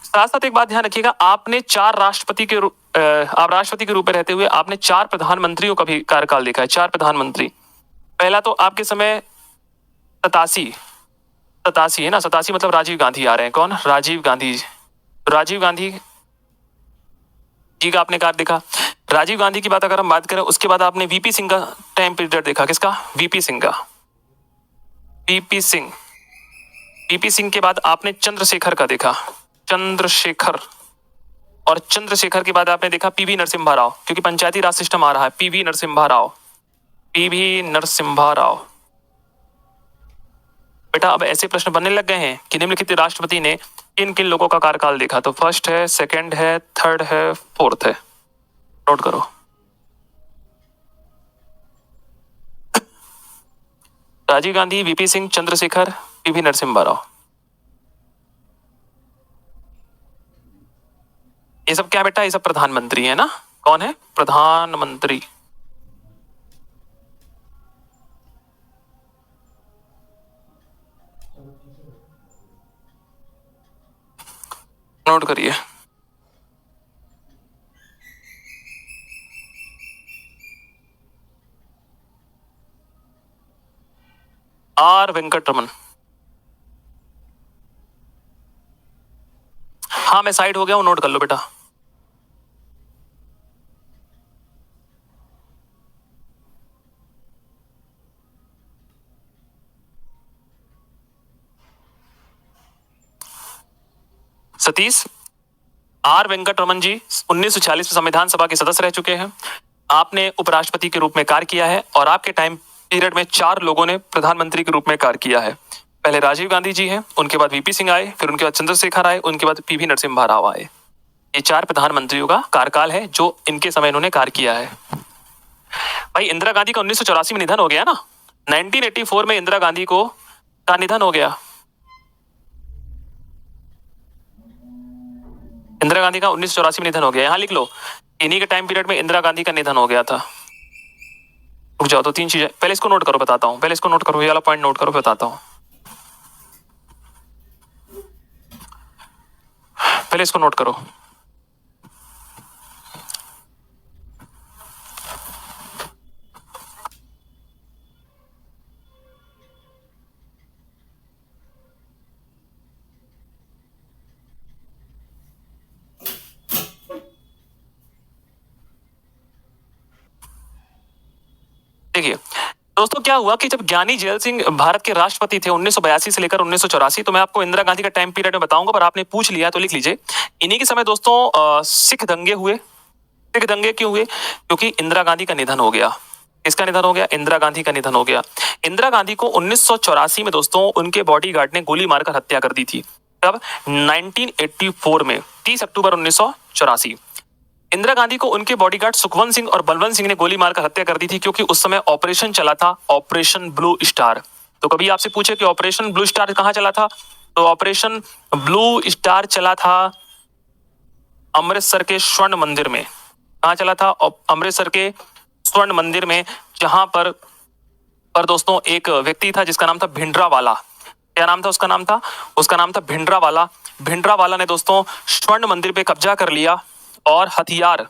साथ साथ एक बात ध्यान रखिएगा, आपने चार राष्ट्रपति के आप राष्ट्रपति के रूप में रहते हुए आपने चार प्रधानमंत्रियों का भी कार्यकाल देखा है। चार प्रधानमंत्री, पहला तो आपके समय 87 87 है ना, 87 मतलब राजीव गांधी आ रहे हैं। कौन? राजीव गांधी। राजीव गांधी जी का आपने कार्य देखा। राजीव गांधी की बात अगर हम बात करें, उसके बाद आपने वीपी सिंह का टाइम पीरियड देखा। किसका? वीपी सिंह का। वीपी सिंह। वीपी सिंह के बाद आपने चंद्रशेखर का देखा। चंद्रशेखर। और चंद्रशेखर के बाद आपने देखा पीवी नरसिम्हा राव, क्योंकि पंचायती राज सिस्टम आ रहा है। पीवी नरसिम्हा राव। पीवी नरसिम्हा राव। बेटा अब ऐसे प्रश्न बनने लग गए हैं कि निम्नलिखित राष्ट्रपति ने किन किन लोगों का कार्यकाल देखा। तो फर्स्ट है, सेकंड है, थर्ड है, फोर्थ है। नोट करो। Rajiv Gandhi, VP Singh, Chandrashekhar, PV Narasimha Rao. ये सब क्या बेटा? ये सब प्रधानमंत्री है ना। कौन है? प्रधानमंत्री। नोट करिए। आर वेंकट रमन। हाँ मैं साइड हो गया हूं, नोट कर लो बेटा। सतीश आर वेंकट रमन जी 1946 में संविधान सभा के सदस्य रह चुके हैं। आपने उपराष्ट्रपति के रूप में कार्य किया है और आपके टाइम पीरियड में 4 लोगों ने प्रधानमंत्री के रूप में कार्य किया है। पहले राजीव गांधी जी हैं, उनके बाद वीपी सिंह आए, फिर उनके बाद चंद्रशेखर आए, उनके बाद पीवी नरसिम्हा राव आए। ये 4 प्रधानमंत्रियों का कार्यकाल है जो इनके समय इन्होंने कार्य किया है। भाई इंदिरा गांधी का 1984 में निधन हो गया ना। 1984 में इंदिरा गांधी को का निधन हो गया। इंदिरा गांधी का 1984 में निधन हो गया। यहां लिख लो, इन्हीं के टाइम पीरियड में इंदिरा गांधी का निधन हो गया था। रुक जाओ, तो 3 चीजें पहले इसको नोट करो, बताता हूं। पहले इसको नोट करो, ये वाला पॉइंट नोट करो, बताता हूं। पहले इसको नोट करो। देखिए दोस्तों, क्या हुआ कि जब ज्ञानी जैल सिंह भारत के राष्ट्रपति थे 1982 से लेकर 1984, तो मैं आपको इंदिरा गांधी का टाइम पीरियड में बताऊंगा, पर आपने पूछ लिया तो लिख लीजिए। इन्हीं के समय दोस्तों सिख दंगे हुए। सिख दंगे क्यों हुए? क्योंकि इंदिरा गांधी का निधन हो गया। किसका निधन हो गया? इंदिरा गांधी का निधन हो गया। इंदिरा गांधी को 1984 में दोस्तों उनके बॉडीगार्ड ने गोली मारकर हत्या कर दी थी। तब 1984 में 30 अक्टूबर 1984 इंदिरा गांधी को उनके बॉडीगार्ड सुखवंत सिंह और बलवंत सिंह ने गोली मारकर हत्या कर दी थी, क्योंकि उस समय ऑपरेशन चला था, ऑपरेशन ब्लू स्टार। तो कभी आपसे पूछे कि ऑपरेशन ब्लू स्टार कहां चला था, तो ऑपरेशन ब्लू स्टार चला था अमृतसर के स्वर्ण मंदिर में। कहां चला था? अमृतसर के स्वर्ण मंदिर में, जहां पर दोस्तों एक व्यक्ति था जिसका नाम था भिंडरावाला। क्या नाम था उसका? नाम था उसका नाम था भिंडरावाला। भिंडरावाला ने दोस्तों स्वर्ण मंदिर पे कब्जा कर लिया और हथियार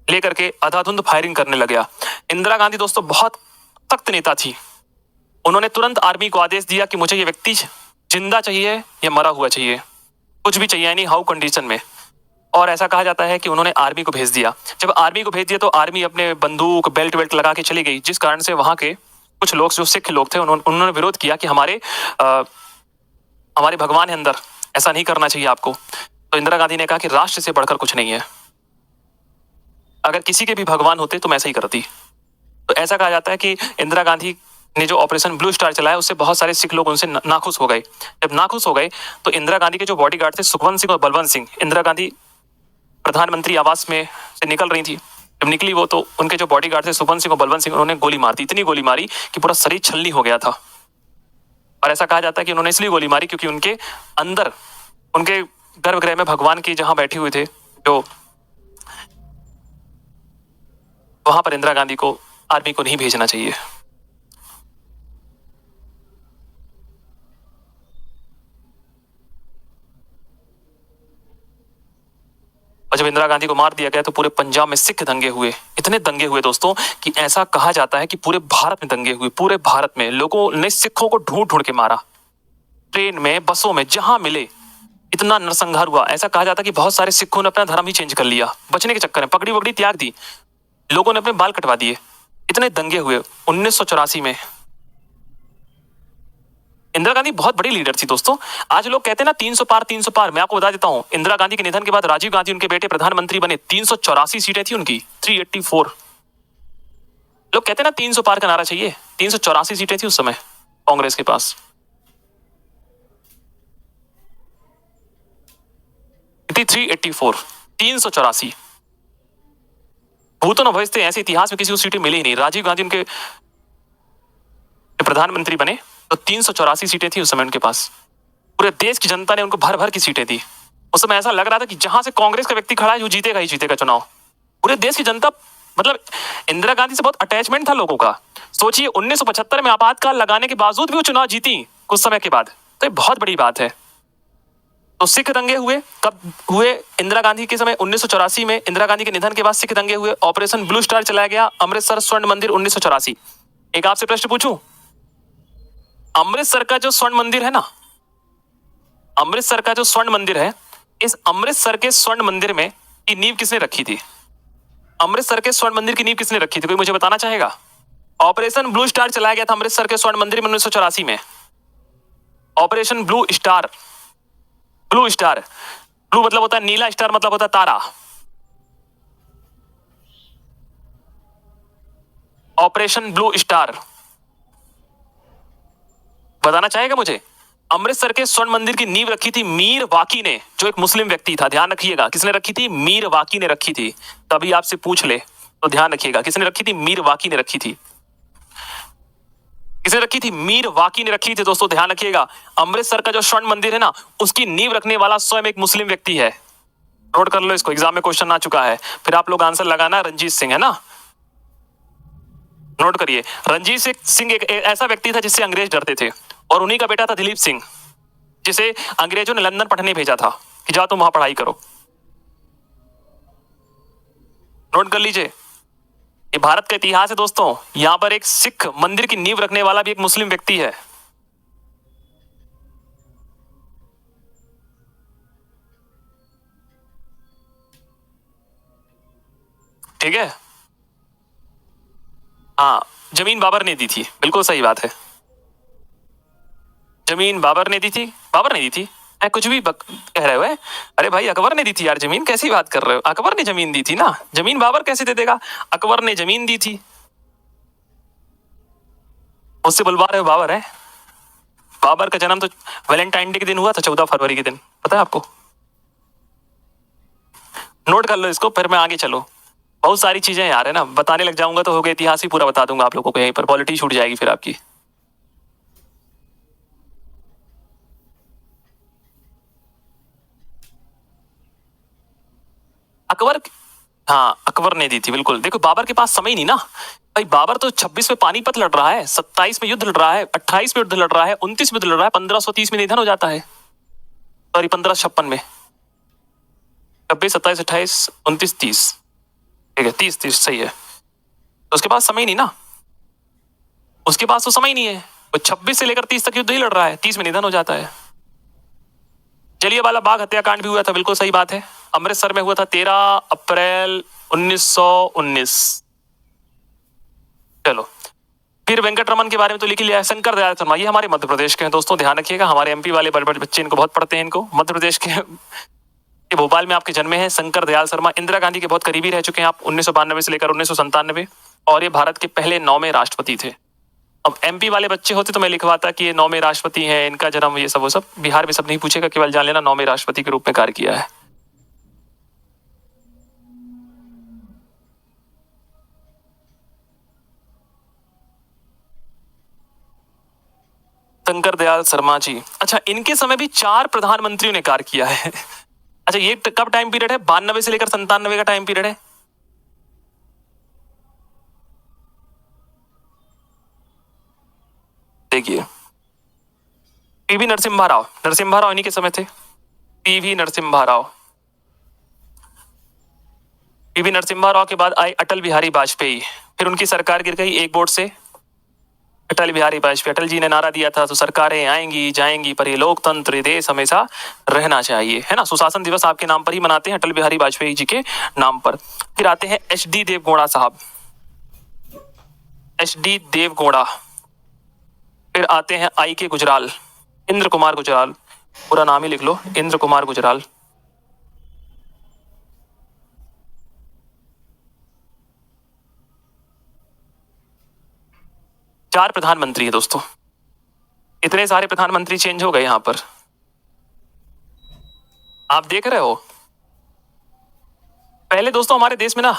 लेकर के अंधाधुंध फायरिंग करने लगा। इंदिरा गांधी दोस्तों बहुत सख्त नेता थी। उन्होंने तुरंत आर्मी को आदेश दिया कि मुझे ये व्यक्ति जिंदा चाहिए या मरा हुआ चाहिए, कुछ भी चाहिए, नहीं हाउ कंडीशन में। और ऐसा कहा जाता है कि उन्होंने आर्मी को भेज दिया। जब आर्मी को भेज दिया तो आर्मी अपने बंदूक बेल्ट वेल्ट लगा के चली गई, जिस कारण से वहां के कुछ लोग जो सिख लोग थे उन्होंने विरोध किया कि हमारे भगवान है अंदर, ऐसा नहीं करना चाहिए आपको। तो इंदिरा गांधी ने कहा कि राष्ट्र से बढ़कर कुछ नहीं है, अगर किसी के भी भगवान होते तो मैं ऐसा ही करती। तो ऐसा कहा जाता है कि इंदिरा गांधी ने जो ऑपरेशन ब्लू स्टार चलाया उससे बहुत सारे सिख लोग उनसे नाखुश हो गए। जब नाखुश हो गए तो इंदिरा गांधी के जो बॉडीगार्ड थे सुखवंत सिंह और बलवंत सिंह, इंदिरा गांधी प्रधानमंत्री आवास में से निकल रही थी, जब निकली वो तो उनके जो बॉडीगार्ड थे सुखवंत सिंह और बलवंत सिंह, उन्होंने गोली मार दी। इतनी गोली मारी कि पूरा शरीर छलनी हो गया था। और ऐसा कहा जाता है कि उन्होंने इसलिए गोली मारी क्योंकि उनके अंदर, उनके गर्भगृह में भगवान की जहां बैठे हुए थे, जो वहां पर इंदिरा गांधी को आर्मी को नहीं भेजना चाहिए। और जब इंदिरा गांधी को मार दिया गया तो पूरे पंजाब में सिख दंगे हुए, इतने दंगे हुए दोस्तों कि ऐसा कहा जाता है कि पूरे भारत में दंगे हुए। पूरे भारत में लोगों ने सिखों को ढूंढ ढूंढ के मारा, ट्रेन में, बसों में, जहां मिले, इतना नरसंहार हुआ। ऐसा कहा जाता है कि बहुत सारे सिखों ने अपना धर्म ही चेंज कर लिया बचने के चक्कर में, पगड़ी वगड़ी त्याग दी, लोगों ने अपने बाल कटवा दिए। इतने दंगे हुए 1984 में। इंदिरा गांधी बहुत बड़ी लीडर थी दोस्तों। आज लोग कहते हैं ना 300 पार 300 पार, मैं आपको बता देता हूं, इंदिरा गांधी के निधन के बाद राजीव गांधी उनके बेटे प्रधानमंत्री बने, 384 सीटें थी उनकी, 384। लोग कहते हैं ना 300 पार का नारा चाहिए, 384 सीटें थी उस समय कांग्रेस के पास। 384, 384। भूतो न भविष्यति, ऐसे इतिहास में किसी को सीटें मिली ही नहीं। राजीव गांधी उनके प्रधानमंत्री बने तो 384 सीटें थी उस समय उनके पास। पूरे देश की जनता ने उनको भर भर की सीटें दी। उस समय ऐसा लग रहा था कि जहां से कांग्रेस का व्यक्ति खड़ा है वो जीतेगा ही जीतेगा चुनाव। पूरे देश की जनता, मतलब इंदिरा गांधी से बहुत अटैचमेंट था लोगों का। सोचिए 1975 में आपातकाल लगाने के बावजूद भी वो चुनाव जीती कुछ समय के बाद, तो ये बहुत बड़ी बात है। तो सिख दंगे हुए कब हुए? इंदिरा गांधी के समय 1984 में, इंदिरा गांधी के निधन के बाद सिख दंगे हुए। ऑपरेशन ब्लू स्टार चलाया गया, अमृतसर स्वर्ण मंदिर 1984। एक आपसे प्रश्न पूछूं, अमृतसर का जो स्वर्ण मंदिर है ना, अमृतसर का जो स्वर्ण मंदिर है, इस अमृतसर के स्वर्ण मंदिर में की नींव किसने रखी थी? अमृतसर के स्वर्ण मंदिर की नींव किसने रखी थी, कोई मुझे बताना चाहेगा? ऑपरेशन ब्लू स्टार चलाया गया था अमृतसर के स्वर्ण मंदिर में 1984 में। Operation blue star, blue star, blue मतलब होता है नीला, स्टार मतलब होता है तारा। ऑपरेशन ब्लू स्टार, बताना चाहेगा मुझे? अमृतसर के स्वर्ण मंदिर की नींव रखी थी मीर वाकी ने, जो एक मुस्लिम व्यक्ति था। ध्यान रखिएगा, किसने रखी थी? मीर वाकी ने रखी थी। कभी आपसे पूछ ले तो ध्यान रखिएगा, किसने रखी थी? मीर वाकी ने रखी थी। किसने रखी थी? मीर वाकी ने रखी थी दोस्तों, ध्यान रखिएगा। अमृतसर का जो स्वर्ण मंदिर है ना, उसकी नींव रखने वाला स्वयं एक मुस्लिम व्यक्ति है। नोट कर लो इसको, एग्जाम में क्वेश्चन आ चुका है। फिर आप लोग आंसर लगाना, रंजीत सिंह है ना, नोट करिए। रंजीत सिंह एक ऐसा व्यक्ति था जिससे अंग्रेज डरते थे, और उन्हीं का बेटा था दिलीप सिंह, जिसे अंग्रेजों ने लंदन पढ़ने भेजा था कि जा तुम वहां पढ़ाई करो। नोट कर लीजिए, ये भारत का इतिहास है दोस्तों। यहां पर एक सिख मंदिर की नींव रखने वाला भी एक मुस्लिम व्यक्ति है। ठीक है, हाँ, जमीन बाबर ने दी थी, बिल्कुल सही बात है। जमीन बाबर ने दी थी, बाबर ने दी थी। कुछ भी कह रहे हो? अरे भाई अकबर ने दी थी यार जमीन, कैसी बात कर रहे हो? अकबर ने जमीन दी थी ना, जमीन बाबर कैसे दे देगा? अकबर ने जमीन दी थी। उससे बुलवा रहे हो बाबर है? बाबर का जन्म तो वैलेंटाइन डे के दिन हुआ था, 14 फरवरी के दिन, पता है आपको? नोट कर लो इसको, फिर मैं आगे चलो। बहुत सारी चीजें यार है ना, बताने लग जाऊंगा तो हो गया इतिहास ही पूरा बता दूंगा आप लोगों को, यहीं पर पॉलिटी छूट जाएगी फिर आपकी। अकबर, हाँ अकबर ने दी थी बिल्कुल। देखो बाबर के पास समय ही नहीं ना भाई, बाबर तो 26 में पानीपत लड़ रहा है, 27 में युद्ध लड़ रहा है, 28 में युद्ध लड़ रहा है, 29 में युद्ध लड़ रहा है, 1530 में निधन हो जाता है, सॉरी 1556 में। 26, 27, 28, 29, 30, ठीक है 30, 30 सही है। तो उसके पास समय ही नहीं ना, उसके पास तो समय ही नहीं है। वो 26 से लेकर 30 तक युद्ध ही लड़ रहा है, 30 में निधन हो जाता है। जलियांवाला बाग हत्याकांड भी हुआ था, बिल्कुल सही बात है, अमृतसर में हुआ था 13 अप्रैल 1919। चलो फिर वेंकटरमन के बारे में तो लिख लिया है, शंकर दयाल शर्मा, ये हमारे मध्य प्रदेश के हैं दोस्तों, ध्यान रखिएगा। हमारे एमपी वाले बड़े बड़े बच्चे इनको बहुत पढ़ते हैं, इनको मध्य प्रदेश के भोपाल में आपके जन्मे हैं शंकर दयाल शर्मा। इंदिरा गांधी के बहुत करीबी रह चुके हैं आप, 1992 से लेकर 1997, और ये भारत के पहले 9वें राष्ट्रपति थे। अब एमपी वाले बच्चे होते तो मैं लिखवाता कि ये 9वें राष्ट्रपति हैं, इनका जन्म ये सब वो सब। बिहार में सब नहीं पूछेगा, केवल जान लेना 9वें राष्ट्रपति के रूप में कार्य किया है। शंकर दयाल शर्मा जी, अच्छा इनके समय भी 4 प्रधानमंत्रियों ने कार्य किया है। अच्छा ये कब टाइम पीरियड है? 92 से लेकर 97 का टाइम पीरियड है। देखिए पीवी नरसिम्हा राव, नरसिम्हा राव इन्हीं के समय थे, पीवी नरसिम्हा राव। पीवी नरसिम्हा राव के बाद आए अटल बिहारी वाजपेयी, फिर उनकी सरकार गिर गई एक वोट से। अटल बिहारी वाजपेयी, अटल जी ने नारा दिया था तो सरकारें आएंगी जाएंगी पर ये लोकतंत्र, ये देश हमेशा रहना चाहिए, है ना। सुशासन दिवस आपके नाम पर ही मनाते हैं, अटल बिहारी वाजपेयी जी के नाम पर। फिर आते हैं एच डी देवगौड़ा साहब, एच डी देवगौड़ा। फिर आते हैं आई के गुजराल, इंद्र कुमार गुजराल, पूरा नाम ही लिख लो, इंद्र कुमार गुजराल। चार प्रधानमंत्री है दोस्तों, इतने सारे प्रधानमंत्री चेंज हो गए यहां पर, आप देख रहे हो। पहले दोस्तों हमारे देश में ना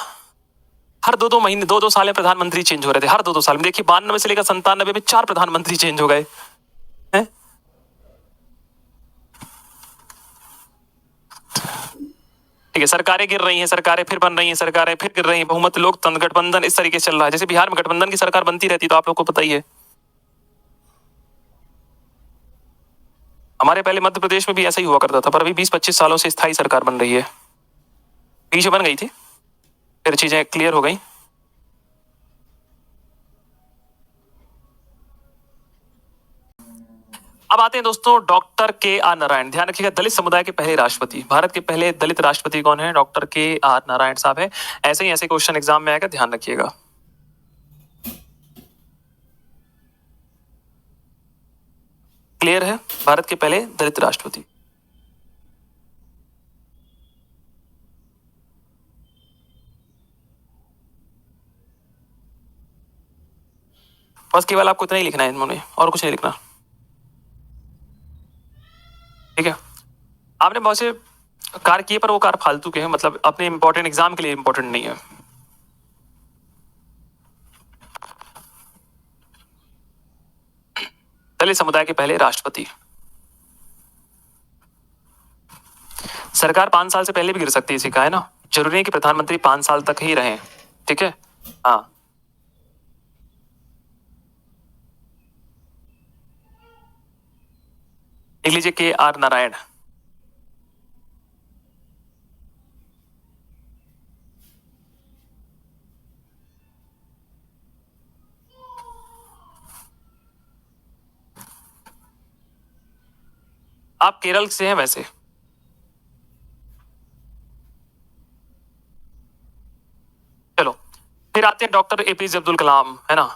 हर 2-2 महीने 2-2 साल में प्रधानमंत्री चेंज हो रहे थे, हर 2-2 साल में। देखिए 92 से लेकर 97 में 4 प्रधानमंत्री चेंज हो गए हैं। ठीक है, सरकारें गिर रही हैं, सरकारें फिर बन रही हैं, सरकारें फिर गिर रही हैं, बहुमत लोकतंत्र गठबंधन इस तरीके से चल रहा है। जैसे बिहार में गठबंधन की सरकार बनती रहती तो आप लोग को पता ही है। हमारे पहले मध्य प्रदेश में भी ऐसा ही हुआ करता था, पर अभी 20-25 सालों से स्थायी सरकार बन रही है। बीच में बन गई थी, फिर चीजें क्लियर हो गई। अब आते हैं दोस्तों डॉक्टर के आर नारायण। ध्यान रखिएगा, दलित समुदाय के पहले राष्ट्रपति, भारत के पहले दलित राष्ट्रपति कौन है? डॉक्टर के आर नारायण साहब है। ऐसे ही ऐसे क्वेश्चन एग्जाम में आएगा, ध्यान रखिएगा। क्लियर है, भारत के पहले दलित राष्ट्रपति। बस केवल आपको इतना ही लिखना है इन्होंने, और कुछ नहीं लिखना, ठीक है। आपने बहुत से कार्य किए पर वो कार्य फालतू के हैं, मतलब अपने इंपॉर्टेंट एग्जाम के लिए इंपॉर्टेंट नहीं है। दलित समुदाय के पहले राष्ट्रपति। सरकार 5 साल से पहले भी गिर सकती है, सिखा है ना। जरूरी है कि प्रधानमंत्री 5 साल तक ही रहें, ठीक है। हाँ, लिख लीजिए के आर नारायण। आप केरल से हैं वैसे। चलो फिर आते हैं डॉक्टर एपीजे अब्दुल कलाम, है ना।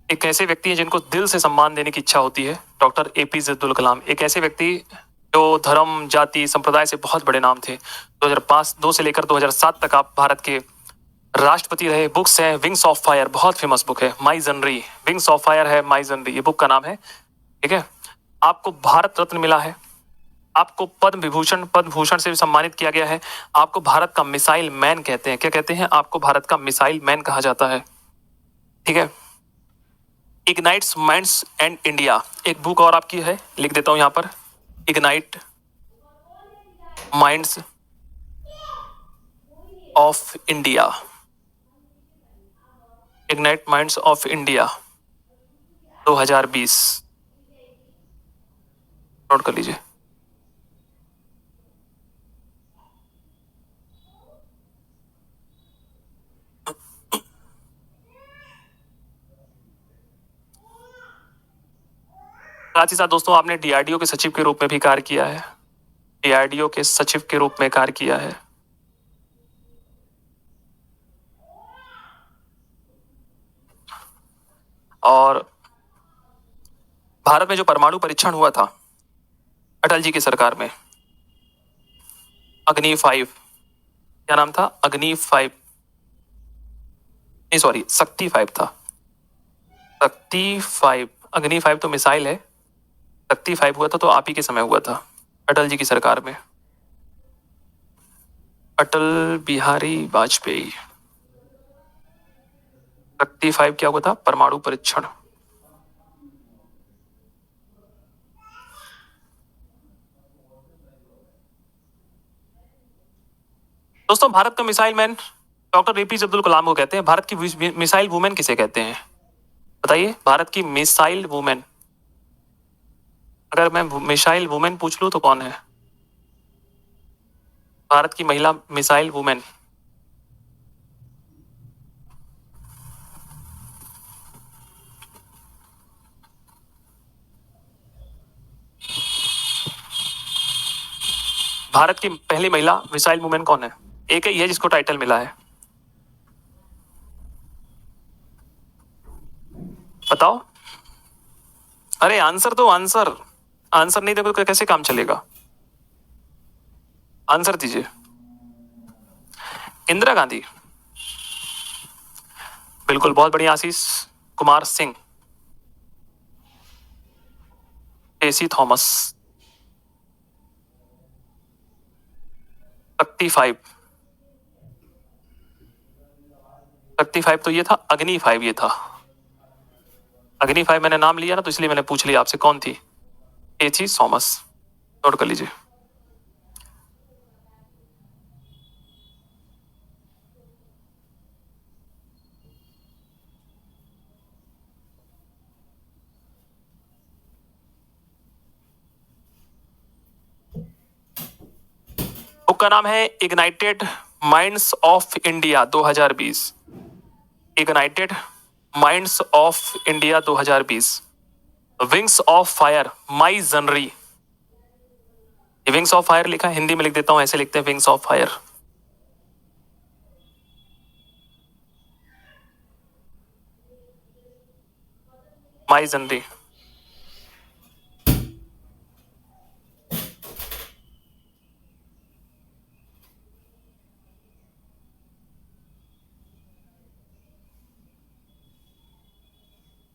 एक ऐसे व्यक्ति हैं जिनको दिल से सम्मान देने की इच्छा होती है, डॉक्टर एपीजे अब्दुल कलाम। एक ऐसे व्यक्ति जो धर्म जाति संप्रदाय से बहुत बड़े नाम थे। 2005 से लेकर 2007 तक आप भारत के राष्ट्रपति रहे। बुक्स हैं, विंग्स ऑफ फायर, बहुत फेमस बुक है, माई जनरी, विंग्स ऑफ फायर है, माई जनरी, ये बुक का नाम है, ठीक है। आपको भारत रत्न मिला है, आपको पद्म भूषण से भी सम्मानित किया गया है। आपको भारत का मिसाइल मैन कहते हैं, क्या कहते हैं? आपको भारत का मिसाइल मैन कहा जाता है, ठीक है। इग्नाइट्स माइंड्स एंड इंडिया, एक बुक और आपकी है, लिख देता हूं यहां पर, ignite minds of India, ignite minds of India 2020, note कर लीजिए। साथ ही साथ दोस्तों आपने डीआरडीओ के सचिव के रूप में भी कार्य किया है, डीआरडीओ के सचिव के रूप में कार्य किया है। और भारत में जो परमाणु परीक्षण हुआ था अटल जी की सरकार में, अग्नि 5, क्या नाम था? अग्नि 5, नहीं सॉरी, शक्ति 5 था, शक्ति 5। अग्नि 5 तो मिसाइल है, शक्ति 5 हुआ था तो आप ही के समय हुआ था, अटल जी की सरकार में, अटल बिहारी वाजपेयी। शक्ति 5 क्या हुआ था? परमाणु परीक्षण। दोस्तों भारत का missile man doctor APJ Abdul Kalam को कहते हैं। भारत की मिसाइल वुमेन किसे कहते हैं? बताइए, भारत की मिसाइल वुमेन, अगर मैं मिसाइल वुमेन पूछ लूं तो कौन है? भारत की महिला मिसाइल वुमेन। भारत की पहली महिला मिसाइल वुमेन कौन है? एक ही है जिसको टाइटल मिला है, बताओ। अरे आंसर दो, आंसर। आंसर नहीं दोगे तो कैसे काम चलेगा? आंसर दीजिए। इंदिरा गांधी। बिल्कुल, बहुत बढ़िया आशीष कुमार सिंह। टेसी थॉमस। 35। 35 तो ये था, अग्नि 5 ये था। अग्नि 5 मैंने नाम लिया ना, तो इसलिए मैंने पूछ लिया आपसे कौन थी। टेसी थॉमस, नोट कर लीजिए। बुक का नाम है ignited minds of India 2020। Ignited minds of India 2020। Wings of fire my जनरी। विंग्स ऑफ फायर लिखा है, हिंदी में लिख देता हूं, ऐसे लिखते हैं विंग्स ऑफ फायर। माई जनरी।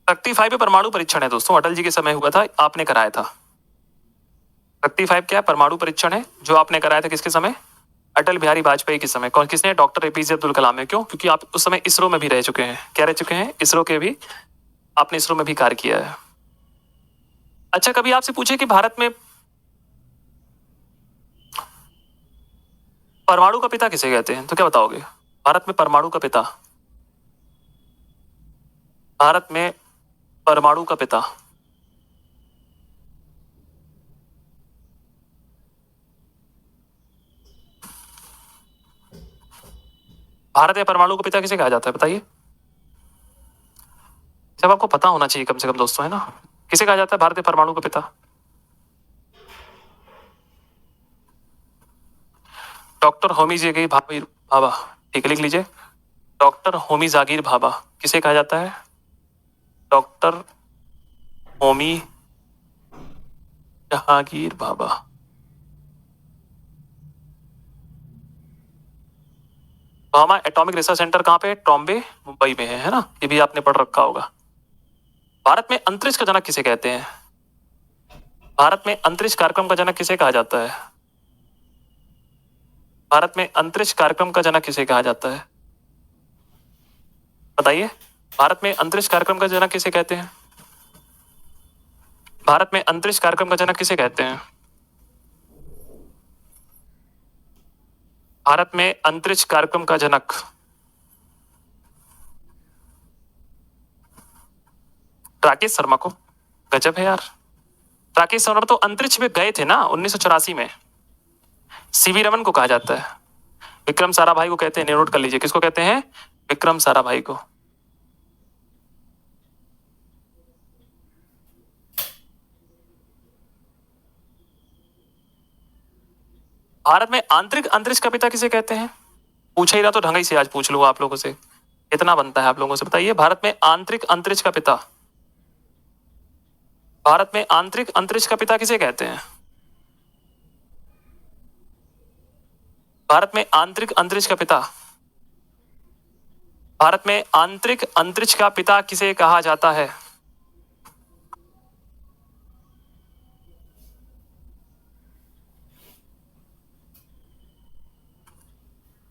शक्ति 5 परमाणु परीक्षण है दोस्तों, अटल जी के समय हुआ था, आपने कराया था। शक्ति 5 क्या है? परमाणु परीक्षण है, जो आपने कराया था किसके समय? अटल बिहारी वाजपेयी के समय। कौन किसने? डॉक्टर एपीजे अब्दुल कलाम ने। क्यों? क्योंकि आप उस समय इसरो में भी रह चुके हैं। क्या रह चुके हैं? इसरो के भी। आपने इसरो में भी कार्य किया है। अच्छा, कभी आपसे पूछे कि भारत में परमाणु का पिता किसे कहते हैं, तो क्या बताओगे? भारत में परमाणु का पिता। भारत में परमाणु का पिता। भारत में परमाणु का पिता किसे कहा जाता है, बताइए। सब आपको पता होना चाहिए कम से कम दोस्तों, है ना? किसे कहा जाता है भारत में परमाणु का पिता? डॉक्टर होमी जागीर भाभा। ठीक है, लिख लीजिए। डॉक्टर होमी जागीर भाभा किसे कहा जाता है? Doctor Homi Jahangir Bhabha. Bhabha atomic research centre कहाँ पे है? ट्रॉम्बे, मुंबई में है ना? ये भी आपने पढ़ रखा होगा। भारत में अंतरिक्ष का जनक किसे कहते हैं? भारत में अंतरिक्ष कार्यक्रम का जनक किसे कहा जाता है? भारत में अंतरिक्ष कार्यक्रम का जनक किसे कहा जाता है, बताइए। भारत में अंतरिक्ष कार्यक्रम का जनक किसे कहते हैं? भारत में अंतरिक्ष कार्यक्रम का जनक किसे कहते हैं? भारत में अंतरिक्ष कार्यक्रम का जनक राकेश शर्मा को। गजब है यार। राकेश शर्मा तो अंतरिक्ष में गए थे ना 1984 में। सीवी रमन को कहा जाता है। विक्रम साराभाई को कहते हैं, नोट कर लीजिए, किसको कहते हैं? विक्रम साराभाई को। भारत में आंतरिक अंतरिक्ष का पिता किसे कहते हैं? पूछा ही रहा तो ढंग से आज पूछ लूंगा आप लोगों से, इतना बनता है आप लोगों से। बताइए, भारत में आंतरिक अंतरिक्ष का पिता। भारत में आंतरिक अंतरिक्ष का पिता किसे कहते हैं? भारत में आंतरिक अंतरिक्ष का पिता। भारत में आंतरिक अंतरिक्ष का पिता किसे कहा जाता है?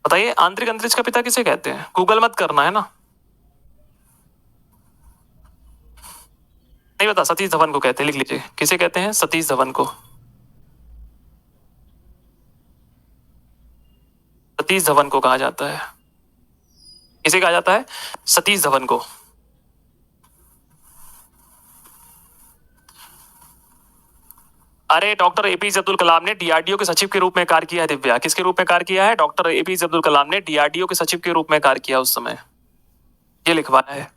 बताइए, आंतरिक अंतरिक्ष का पिता किसे कहते हैं? गूगल मत करना, है ना? नहीं बता, सतीश धवन को कहते हैं, लिख लीजिए, किसे कहते हैं? सतीश धवन को। सतीश धवन को कहा जाता है। किसे कहा जाता है? सतीश धवन को। अरे डॉक्टर एपीजे अब्दुल कलाम ने डीआरडीओ के सचिव के रूप में कार्य किया है दिव्या। किसके रूप में कार्य किया है? डॉक्टर एपीजे अब्दुल कलाम ने डीआरडीओ के सचिव के रूप में कार्य किया उस समय, ये लिखवाया है।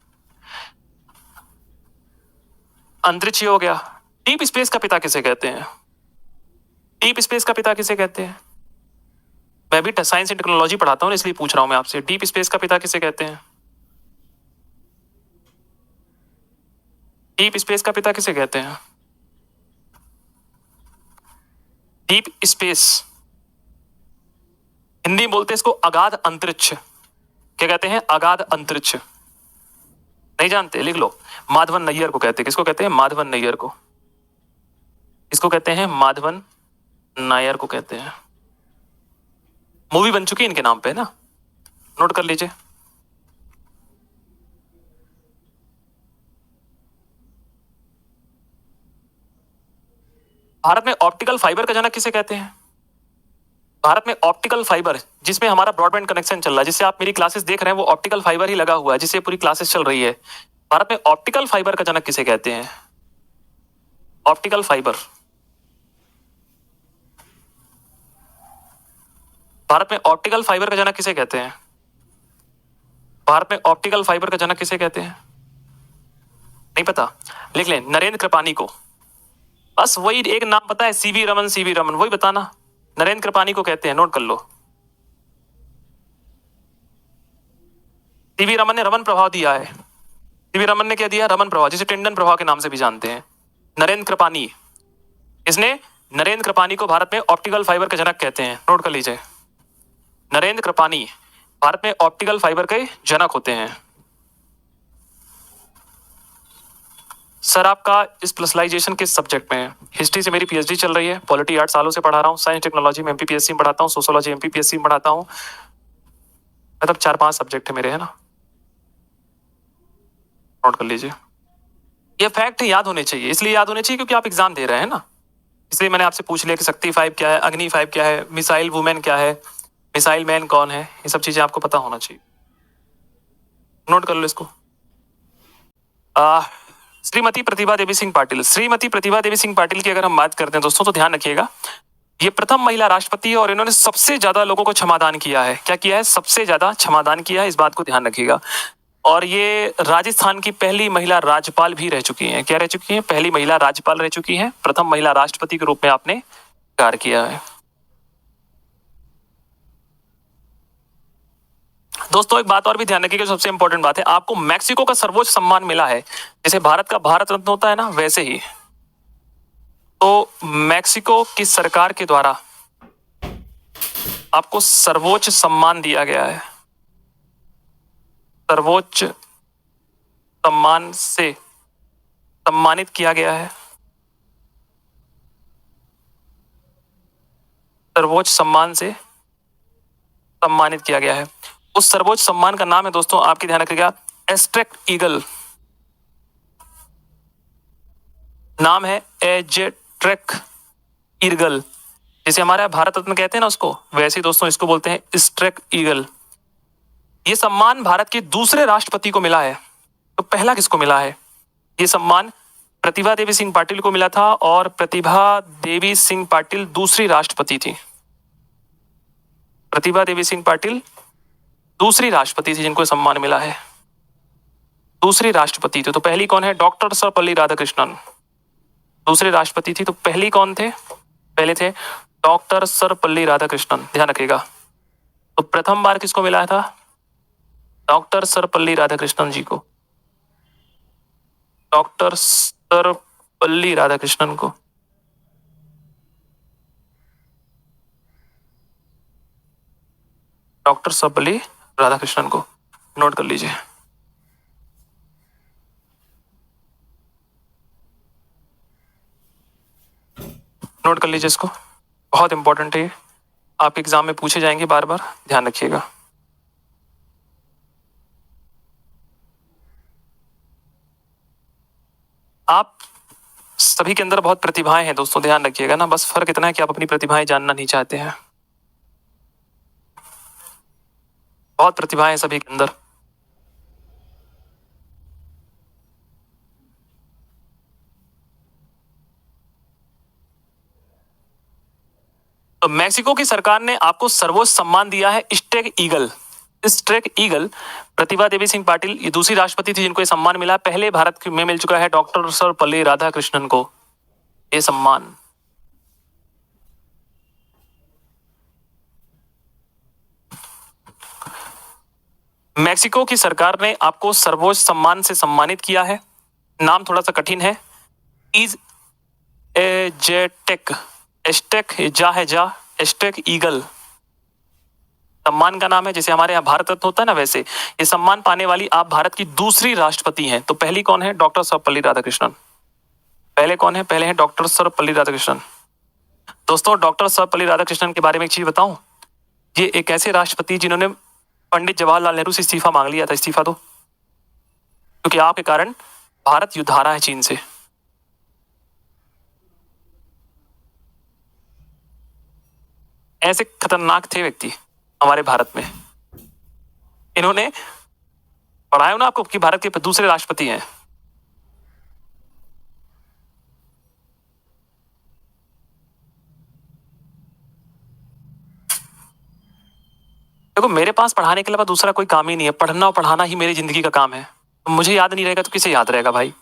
अंतरिक्ष हो गया। डीप स्पेस का पिता किसे कहते हैं? डीप स्पेस का पिता किसे कहते हैं? मैं भी साइंस एंड टेक्नोलॉजी पढ़ाता हूं इसलिए पूछ रहा हूं मैं आपसे, डीप स्पेस का पिता किसे कहते हैं? डीप स्पेस का पिता किसे कहते हैं? डीप स्पेस, हिंदी में बोलते हैं इसको अगाध अंतरिक्ष। क्या कहते हैं? अगाध अंतरिक्ष। नहीं जानते? लिख लो। माधवन नैयर को कहते हैं। किसको कहते हैं? माधवन नैयर को। इसको कहते हैं माधवन नायर को कहते हैं। मूवी बन चुकी है इनके नाम पे ना, नोट कर लीजिए। भारत में ऑप्टिकल फाइबर का जनक किसे कहते हैं? भारत में ऑप्टिकल फाइबर, जिसमें हमारा ब्रॉडबैंड कनेक्शन चल रहा है, जिससे आप मेरी क्लासेस देख रहे हैं, वो ऑप्टिकल फाइबर ही लगा हुआ है, जिससे पूरी क्लासेस चल रही है। भारत में ऑप्टिकल फाइबर का जनक किसे कहते हैं? Optical fibre. भारत में ऑप्टिकल फाइबर का जनक किसे कहते हैं? भारत में ऑप्टिकल फाइबर का जनक किसे कहते हैं? नहीं पता? लिख लें, नरेंद्र कृपानी को। बस वही एक नाम पता है, सीवी रमन। सीवी रमन वही बताना, नरेंद्र कृपानी को कहते हैं, नोट कर लो। सीवी रमन ने रमन प्रभाव दिया है। सीवी रमन ने क्या दिया? रमन प्रभाव, जिसे टेंडन प्रभाव के नाम से भी जानते हैं। नरेंद्र कृपानी, इसने नरेंद्र कृपानी को भारत में ऑप्टिकल फाइबर का जनक कहते हैं, नोट कर लीजिए। नरेंद्र कृपानी भारत में ऑप्टिकल फाइबर के जनक होते हैं। सर आपका स्पेशलाइजेशन किस सब्जेक्ट में है? हिस्ट्री से मेरी पीएचडी चल रही है, पॉलिटी 8 सालों से पढ़ा रहा हूँ, साइंस टेक्नोलॉजी में एमपीपीएससी में पढ़ाता हूँ, सोशोलॉजी एमपीपीएससी में पढ़ाता हूँ, मतलब 4-5 सब्जेक्ट है मेरे, है ना, नोट कर लीजिए। ये फैक्ट याद होने चाहिए, इसलिए याद होने चाहिए क्योंकि आप एग्जाम दे रहे हैं ना, इसलिए मैंने आपसे पूछ लिया कि शक्ति 5 क्या है, अग्नि 5 क्या है, मिसाइल वुमेन क्या है, मिसाइल मैन कौन है, ये सब चीजें आपको पता होना चाहिए, नोट कर लो इसको। श्रीमती प्रतिभा देवी सिंह पाटिल। श्रीमती प्रतिभा देवी सिंह पाटिल की अगर हम बात करते हैं दोस्तों, तो ध्यान रखिएगा, ये प्रथम महिला राष्ट्रपति है और इन्होंने सबसे ज्यादा लोगों को क्षमादान किया है। क्या किया है? सबसे ज्यादा क्षमादान किया है, इस बात को ध्यान रखिएगा। और ये राजस्थान की पहली महिला राज्यपाल भी रह चुकी हैं। क्या रह चुकी हैं? पहली महिला राज्यपाल रह चुकी हैं। प्रथम महिला राष्ट्रपति के रूप में आपने कार्य किया है। दोस्तों एक बात और भी ध्यान रखिएगा, सबसे इंपॉर्टेंट बात है, आपको मैक्सिको का सर्वोच्च सम्मान मिला है। जैसे भारत का भारत रत्न होता है ना, वैसे ही तो मैक्सिको की सरकार के द्वारा आपको सर्वोच्च सम्मान दिया गया है। सर्वोच्च सम्मान से सम्मानित किया गया है। सर्वोच्च सम्मान से सम्मानित किया गया है। उस सर्वोच्च सम्मान का नाम है दोस्तों, आपके ध्यान रखिएगा, एस्ट्रेक्ट ईगल। नाम है एजेट्रेक ईगल। जैसे हमारे भारत रत्न कहते हैं ना उसको, वैसे ही दोस्तों इसको बोलते हैं स्ट्रेक ईगल। ये सम्मान भारत के दूसरे राष्ट्रपति को मिला है। तो पहला किसको मिला है? ये सम्मान प्रतिभा देवी सिंह पाटिल को मिला था, और प्रतिभा देवी सिंह पाटिल दूसरी राष्ट्रपति थी। प्रतिभा देवी सिंह पाटिल दूसरी राष्ट्रपति थी जिनको सम्मान मिला है, दूसरी राष्ट्रपति थी। तो पहली कौन है? डॉक्टर सर्वपल्ली राधाकृष्णन। दूसरे राष्ट्रपति थी, तो पहली कौन थे? पहले थे डॉक्टर सर्वपल्ली राधाकृष्णन, ध्यान रखिएगा। तो प्रथम बार किसको मिला था? डॉक्टर सर्वपल्ली राधाकृष्णन जी को, डॉक्टर सर्वपल्ली राधाकृष्णन को। डॉक्टर सर्वपल्ली राधाकृष्णन को नोट कर लीजिए। नोट कर लीजिए इसको, बहुत इंपॉर्टेंट है, आप एग्जाम में पूछे जाएंगे बार बार, ध्यान रखिएगा। आप सभी के अंदर बहुत प्रतिभाएं हैं दोस्तों, ध्यान रखिएगा ना, बस फर्क इतना है कि आप अपनी प्रतिभाएं जानना नहीं चाहते हैं। बहुत प्रतिभाएं हैं सभी के अंदर। मैक्सिको की सरकार ने आपको सर्वोच्च सम्मान दिया है strake eagle. Strake eagle Pratibha Devi Singh Patil ये दूसरी राष्ट्रपति थी जिनको ये सम्मान मिला। पहले भारत में मिल चुका है डॉक्टर सर्वपल्ली राधाकृष्णन को ये सम्मान। मैक्सिको की सरकार ने आपको सर्वोच्च सम्मान से सम्मानित किया है। नाम थोड़ा सा कठिन है। इज एजेटेक एस्टेक जा है जा एस्टेक ईगल सम्मान का नाम है। जैसे हमारे यहाँ भारत रत्न होता है ना, वैसे ये सम्मान पाने वाली आप भारत की दूसरी राष्ट्रपति हैं। तो पहली कौन है? डॉक्टर सर्वपल्ली राधाकृष्णन। पहले कौन है? पहले है डॉक्टर सर्वपल्ली राधाकृष्णन। दोस्तों डॉक्टर सर्वपल्ली राधाकृष्णन के बारे में एक चीज बताऊं, ये एक ऐसे राष्ट्रपति जिन्होंने पंडित जवाहरलाल नेहरू से इस्तीफा मांग लिया था। इस्तीफा दो, क्योंकि आपके कारण भारत युद्ध हारा है चीन से। ऐसे खतरनाक थे व्यक्ति हमारे भारत में। इन्होंने पढ़ाया ना आपको कि भारत के दूसरे राष्ट्रपति हैं। देखो मेरे पास पढ़ाने के अलावा दूसरा कोई काम ही नहीं है। पढ़ना और पढ़ाना ही मेरी जिंदगी का काम है। तो मुझे याद नहीं रहेगा तो किसे याद रहेगा भाई?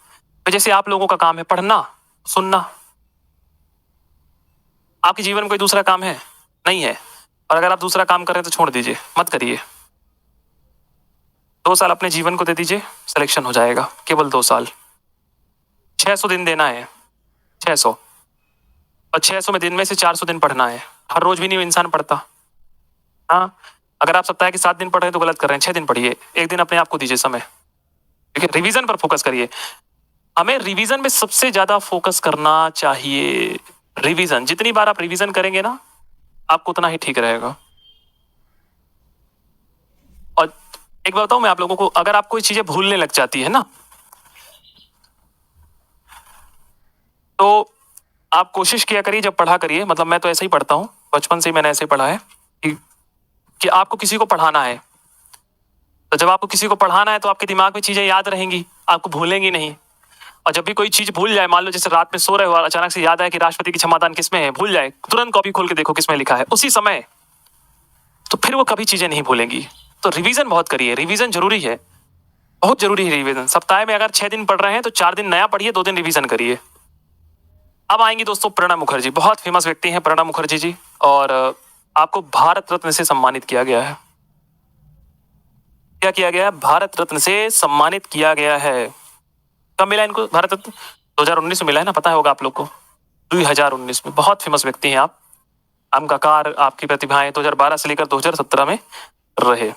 तो जैसे आप लोगों का काम है पढ़ना सुनना, आपके जीवन में कोई दूसरा काम है? नहीं है। और अगर आप दूसरा काम कर रहे हैं तो छोड़ दीजिए, मत करिए। 2 साल अपने जीवन को दे दीजिए, सिलेक्शन हो जाएगा। केवल 2 साल, 600 दिन देना है, 600। और 600 में दिन में से 400 दिन पढ़ना है। हर रोज भी नहीं इंसान पढ़ता। हाँ, अगर आप सप्ताह के 7 दिन पढ़ रहे हैं तो गलत कर रहे हैं। 6 दिन पढ़िए, 1 दिन अपने आप को दीजिए समय। ठीक है, रिवीजन पर फोकस करिए। हमें रिवीजन में सबसे ज्यादा फोकस करना चाहिए। रिवीजन जितनी बार आप रिवीजन करेंगे ना, आपको उतना ही ठीक रहेगा। और एक बात बताऊं मैं आप लोगों को, अगर आप कोई चीजें भूलने लग जाती है ना, तो आप कोशिश किया करिए जब पढ़ा करिए। मतलब मैं तो ऐसे ही पढ़ता हूं, बचपन से ही मैंने ऐसे ही पढ़ा है कि आपको किसी को पढ़ाना है। तो जब आपको किसी को पढ़ाना है तो आपके दिमाग में चीजें याद रहेंगी, आपको भूलेंगी नहीं। और जब भी कोई चीज भूल जाए, मान लो जैसे रात में सो रहे हो और अचानक से याद आए कि राष्ट्रपति की क्षमादान किसमें है, भूल जाए, तुरंत कॉपी खोल के देखो किसमें लिखा है उसी समय, तो फिर वो कभी चीजें नहीं भूलेंगी। तो रिवीजन बहुत करिए, रिवीजन जरूरी है, बहुत जरूरी है रिवीजन। सप्ताह में अगर 6 दिन पढ़ रहे हैं तो 4 दिन नया पढ़िए, 2 दिन रिवीजन करिए। अब आएंगी दोस्तों प्रणब मुखर्जी। बहुत फेमस व्यक्ति हैं प्रणब मुखर्जी जी, और आपको भारत रत्न से सम्मानित किया गया है। क्या किया गया है? भारत रत्न से सम्मानित किया गया है। कब मिला इनको भारत रत्न? 2019 में मिला है ना, पता होगा आप लोग को। 2019 में। बहुत फेमस व्यक्ति हैं आप। आपका कार, आपकी प्रतिभाएं 2012 से लेकर 2017 में रहे।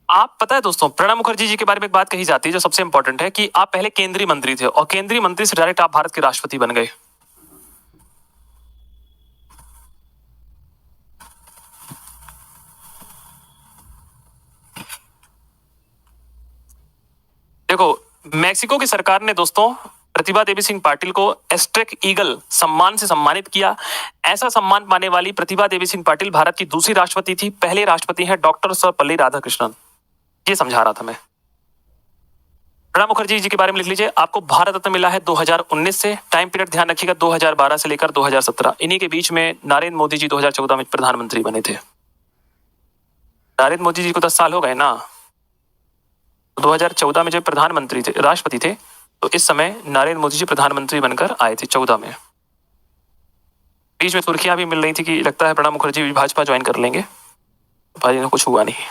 आप पता है दोस्तों, प्रणब मुखर्जी जी के बारे में एक बात कही जाती है जो सबसे इंपॉर्टेंट है, कि आप पहले केंद्रीय मंत्री थे और केंद्रीय मंत्री से डायरेक्ट आप भारत के राष्ट्रपति बन गए। देखो मैक्सिको की सरकार ने दोस्तों प्रतिभा देवी सिंह पाटिल को एस्ट्रेक ईगल सम्मान से सम्मानित किया। ऐसा सम्मान पाने वाली प्रतिभा देवी सिंह पाटिल भारत की दूसरी राष्ट्रपति थी। पहले राष्ट्रपति है डॉक्टर सर्वपल्ली राधाकृष्णन। ये समझा रहा था मैं। प्रणब मुखर्जी जी के बारे में लिख लीजिए। आपको भारत रत्न मिला है 2019 से। टाइम पीरियड ध्यान रखिएगा 2012 से लेकर 2017। इन्हीं के बीच में नरेंद्र मोदी जी 2014 में प्रधानमंत्री बने थे। नरेंद्र मोदी जी को 10 साल हो गए ना। 2014 में जब प्रधानमंत्री थे, राष्ट्रपति थे, तो इस समय नरेंद्र मोदी जी प्रधानमंत्री बनकर आए थे 14 में। बीच में सुर्खियां भी मिल रही थी कि लगता है प्रणब मुखर्जी भी भाजपा ज्वाइन कर लेंगे। भाई ने कुछ हुआ नहीं।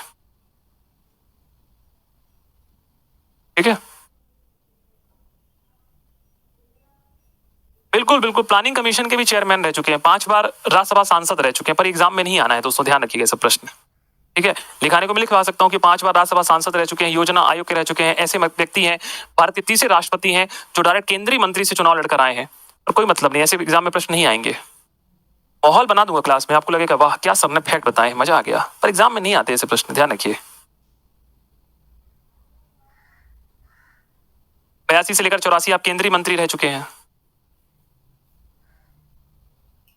ठीक है, बिल्कुल बिल्कुल। प्लानिंग कमीशन के भी चेयरमैन रह चुके हैं, 5 बार राज्यसभा सांसद रह चुके हैं, पर एग्जाम में नहीं आना है दोस्तों, ध्यान रखिएगा सब प्रश्न। ठीक है, लिखाने को मैं लिखवा सकता हूँ कि 5 बार राज्यसभा सांसद रह चुके हैं, योजना आयोग के रह चुके हैं। ऐसे व्यक्ति हैं, भारत के तीसरे राष्ट्रपति हैं जो डायरेक्ट केंद्रीय मंत्री से चुनाव लड़कर आए हैं। और कोई मतलब नहीं, ऐसे एग्जाम में प्रश्न नहीं आएंगे। माहौल बना दूंगा क्लास में, आपको लगेगा वाह क्या सर ने फैक्ट बताए, मजा आ गया, पर एग्जाम में नहीं आते ऐसे प्रश्न, ध्यान रखिए। 82 से लेकर 84 आप केंद्रीय मंत्री रह चुके हैं।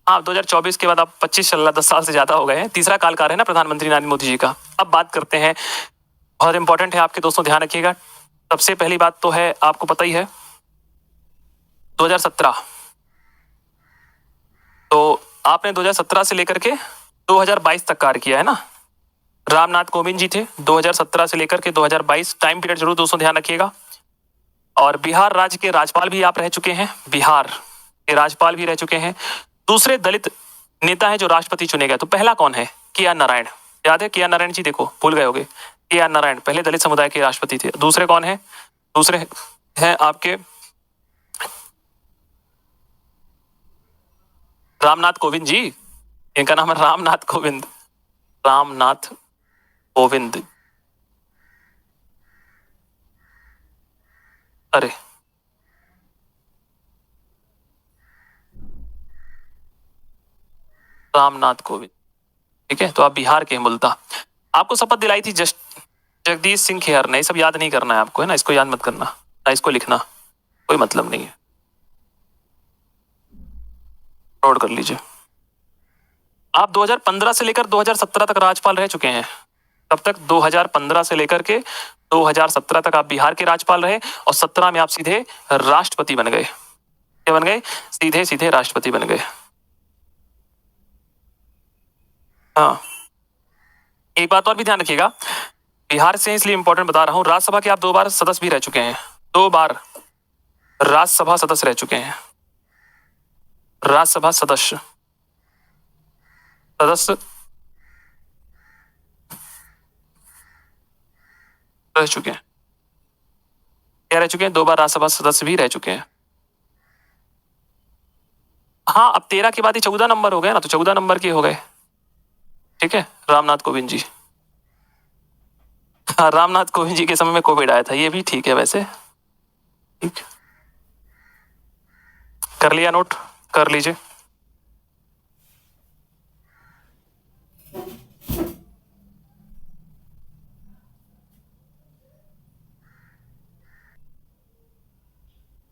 हाँ, 2024 के बाद आप 25 चल रहा, 10 साल से ज्यादा हो गए हैं। तीसरा कालकाल है ना प्रधानमंत्री नरेंद्र मोदी जी का। अब बात करते हैं, बहुत इंपॉर्टेंट है आपके दोस्तों, ध्यान रखिएगा। सबसे पहली बात तो है, आपको पता ही है 2017, तो आपने 2017 से लेकर के 2022 तक कार्य किया है ना। रामनाथ कोविंद जी थे 2017 से लेकर के 2022, टाइम पीरियड जरूर दोस्तों ध्यान रखिएगा। और बिहार राज्य के राज्यपाल भी आप रह चुके हैं, बिहार के राज्यपाल भी रह चुके हैं। दूसरे दलित नेता है जो राष्ट्रपति चुने गए, तो पहला कौन है? के आर नारायण। याद है के आर नारायण जी? देखो भूल गए होगे, के आर नारायण पहले दलित समुदाय के राष्ट्रपति थे। दूसरे कौन है? दूसरे हैं आपके रामनाथ कोविंद जी। इनका नाम है रामनाथ कोविंद, रामनाथ कोविंद। अरे रामनाथ कोविंद, ठीक है। तो आप बिहार के हैं मूलतः। आपको शपथ दिलाई थी जगदीश सिंह खेहर ने। सब याद नहीं करना है आपको, है ना, इसको याद मत करना, ना इसको लिखना, कोई मतलब नहीं है, नोट कर लीजिए। आप 2015 से लेकर 2017 तक राज्यपाल रह चुके हैं। कब तक? 2015 से लेकर के 2017 तक आप बिहार के राज्यपाल रहे, और 17 में आप सीधे राष्ट्रपति बन गए। क्या बन गए? सीधे सीधे राष्ट्रपति बन गए। हाँ, एक बात और भी ध्यान रखिएगा, बिहार से इसलिए इंपॉर्टेंट बता रहा हूं, राज्यसभा के आप 2 बार सदस्य भी रह चुके हैं, 2 बार राज्यसभा सदस्य रह चुके हैं। राज्यसभा सदस्य रह चुके हैं। क्या रह चुके हैं? 2 बार राज्यसभा सदस्य भी रह चुके हैं। हाँ, अब 13 के बाद ही 14 नंबर हो गए ना, तो 14 नंबर के हो गए, ठीक है। रामनाथ कोविंद जी, हाँ, रामनाथ कोविंद जी के समय में कोविड आया था, ये भी ठीक है वैसे, ठीक। कर लिया नोट? कर लीजिए।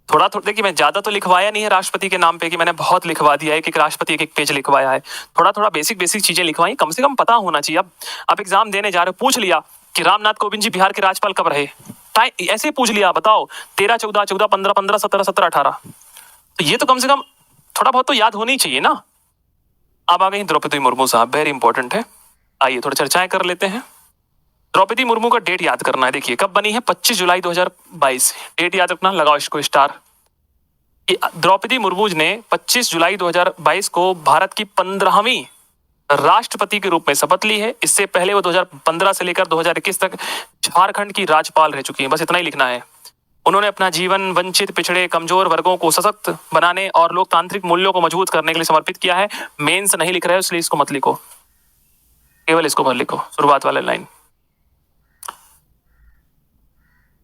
थोड़ा थोड़ा देखिए, मैं ज्यादा तो लिखवाया नहीं है राष्ट्रपति के नाम पे कि मैंने बहुत लिखवा दिया है, एक एक राष्ट्रपति एक एक पेज लिखवाया है। थोड़ा थोड़ा बेसिक बेसिक चीजें लिखवाई, कम से कम पता होना चाहिए। अब आप एग्जाम देने जा रहे हो, पूछ लिया कि रामनाथ कोविंद जी बिहार के राज्यपाल कब रहे, ऐसे पूछ लिया, बताओ 13, 14, 14, 15, 15, 17, 17, 18, तो ये तो कम से कम थोड़ा बहुत तो याद होनी चाहिए ना। अब आ गई द्रौपदी मुर्मू साहब, वेरी इंपॉर्टेंट है। आइए थोड़ी चर्चाएं कर लेते हैं। द्रौपदी मुर्मू का डेट याद करना है। देखिए कब बनी है? 25 जुलाई 2022। डेट याद रखना, लगाओ इसको स्टार। द्रौपदी मुर्मू ने 25 जुलाई 2022 को भारत की 15वीं राष्ट्रपति के रूप में शपथ ली है। इससे पहले वो 2015 से लेकर 2021 तक झारखंड की राज्यपाल रह चुकी हैं। बस इतना ही लिखना है। उन्होंने अपना जीवन वंचित, पिछड़े, कमजोर वर्गों को सशक्त बनाने और लोकतांत्रिक मूल्यों को मजबूत करने के लिए समर्पित किया है। मेंस नहीं लिख रहे हो इसलिए इसको मत लिखो, केवल इसको भर लिखो, शुरुआत वाले लाइन।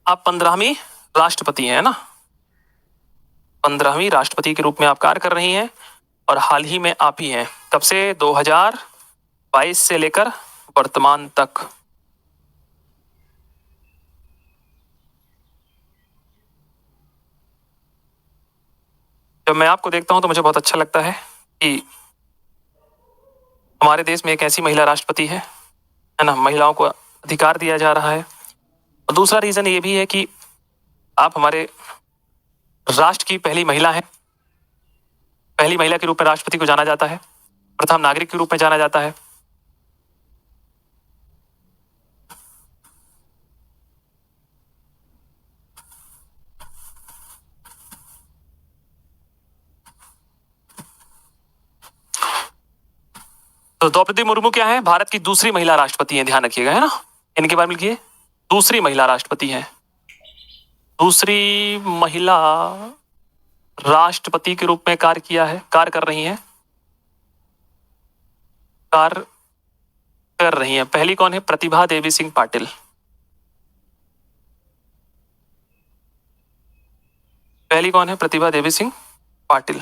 आप 15वीं राष्ट्रपति हैं ना, 15वीं राष्ट्रपति के रूप में आप कार्य कर रही हैं, और हाल ही में आप ही हैं। कब से? 2022 से लेकर वर्तमान तक। जब मैं आपको देखता हूं तो मुझे बहुत अच्छा लगता है कि हमारे देश में एक ऐसी महिला राष्ट्रपति है ना, महिलाओं को अधिकार दिया जा रहा है। और दूसरा रीजन ये भी है कि आप हमारे राष्ट्र की पहली महिला हैं। पहली महिला के रूप में राष्ट्रपति को जाना जाता है, प्रथम नागरिक के रूप में जाना जाता है। तो द्रौपदी मुर्मू क्या है? भारत की दूसरी महिला राष्ट्रपति है, ध्यान रखिएगा, है ना। इनके बारे में लिखिए, दूसरी महिला राष्ट्रपति है। दूसरी महिला राष्ट्रपति के रूप में कार्य कर रही हैं। पहली कौन है? प्रतिभा देवी सिंह पाटिल। पहली कौन है? प्रतिभा देवी सिंह पाटिल।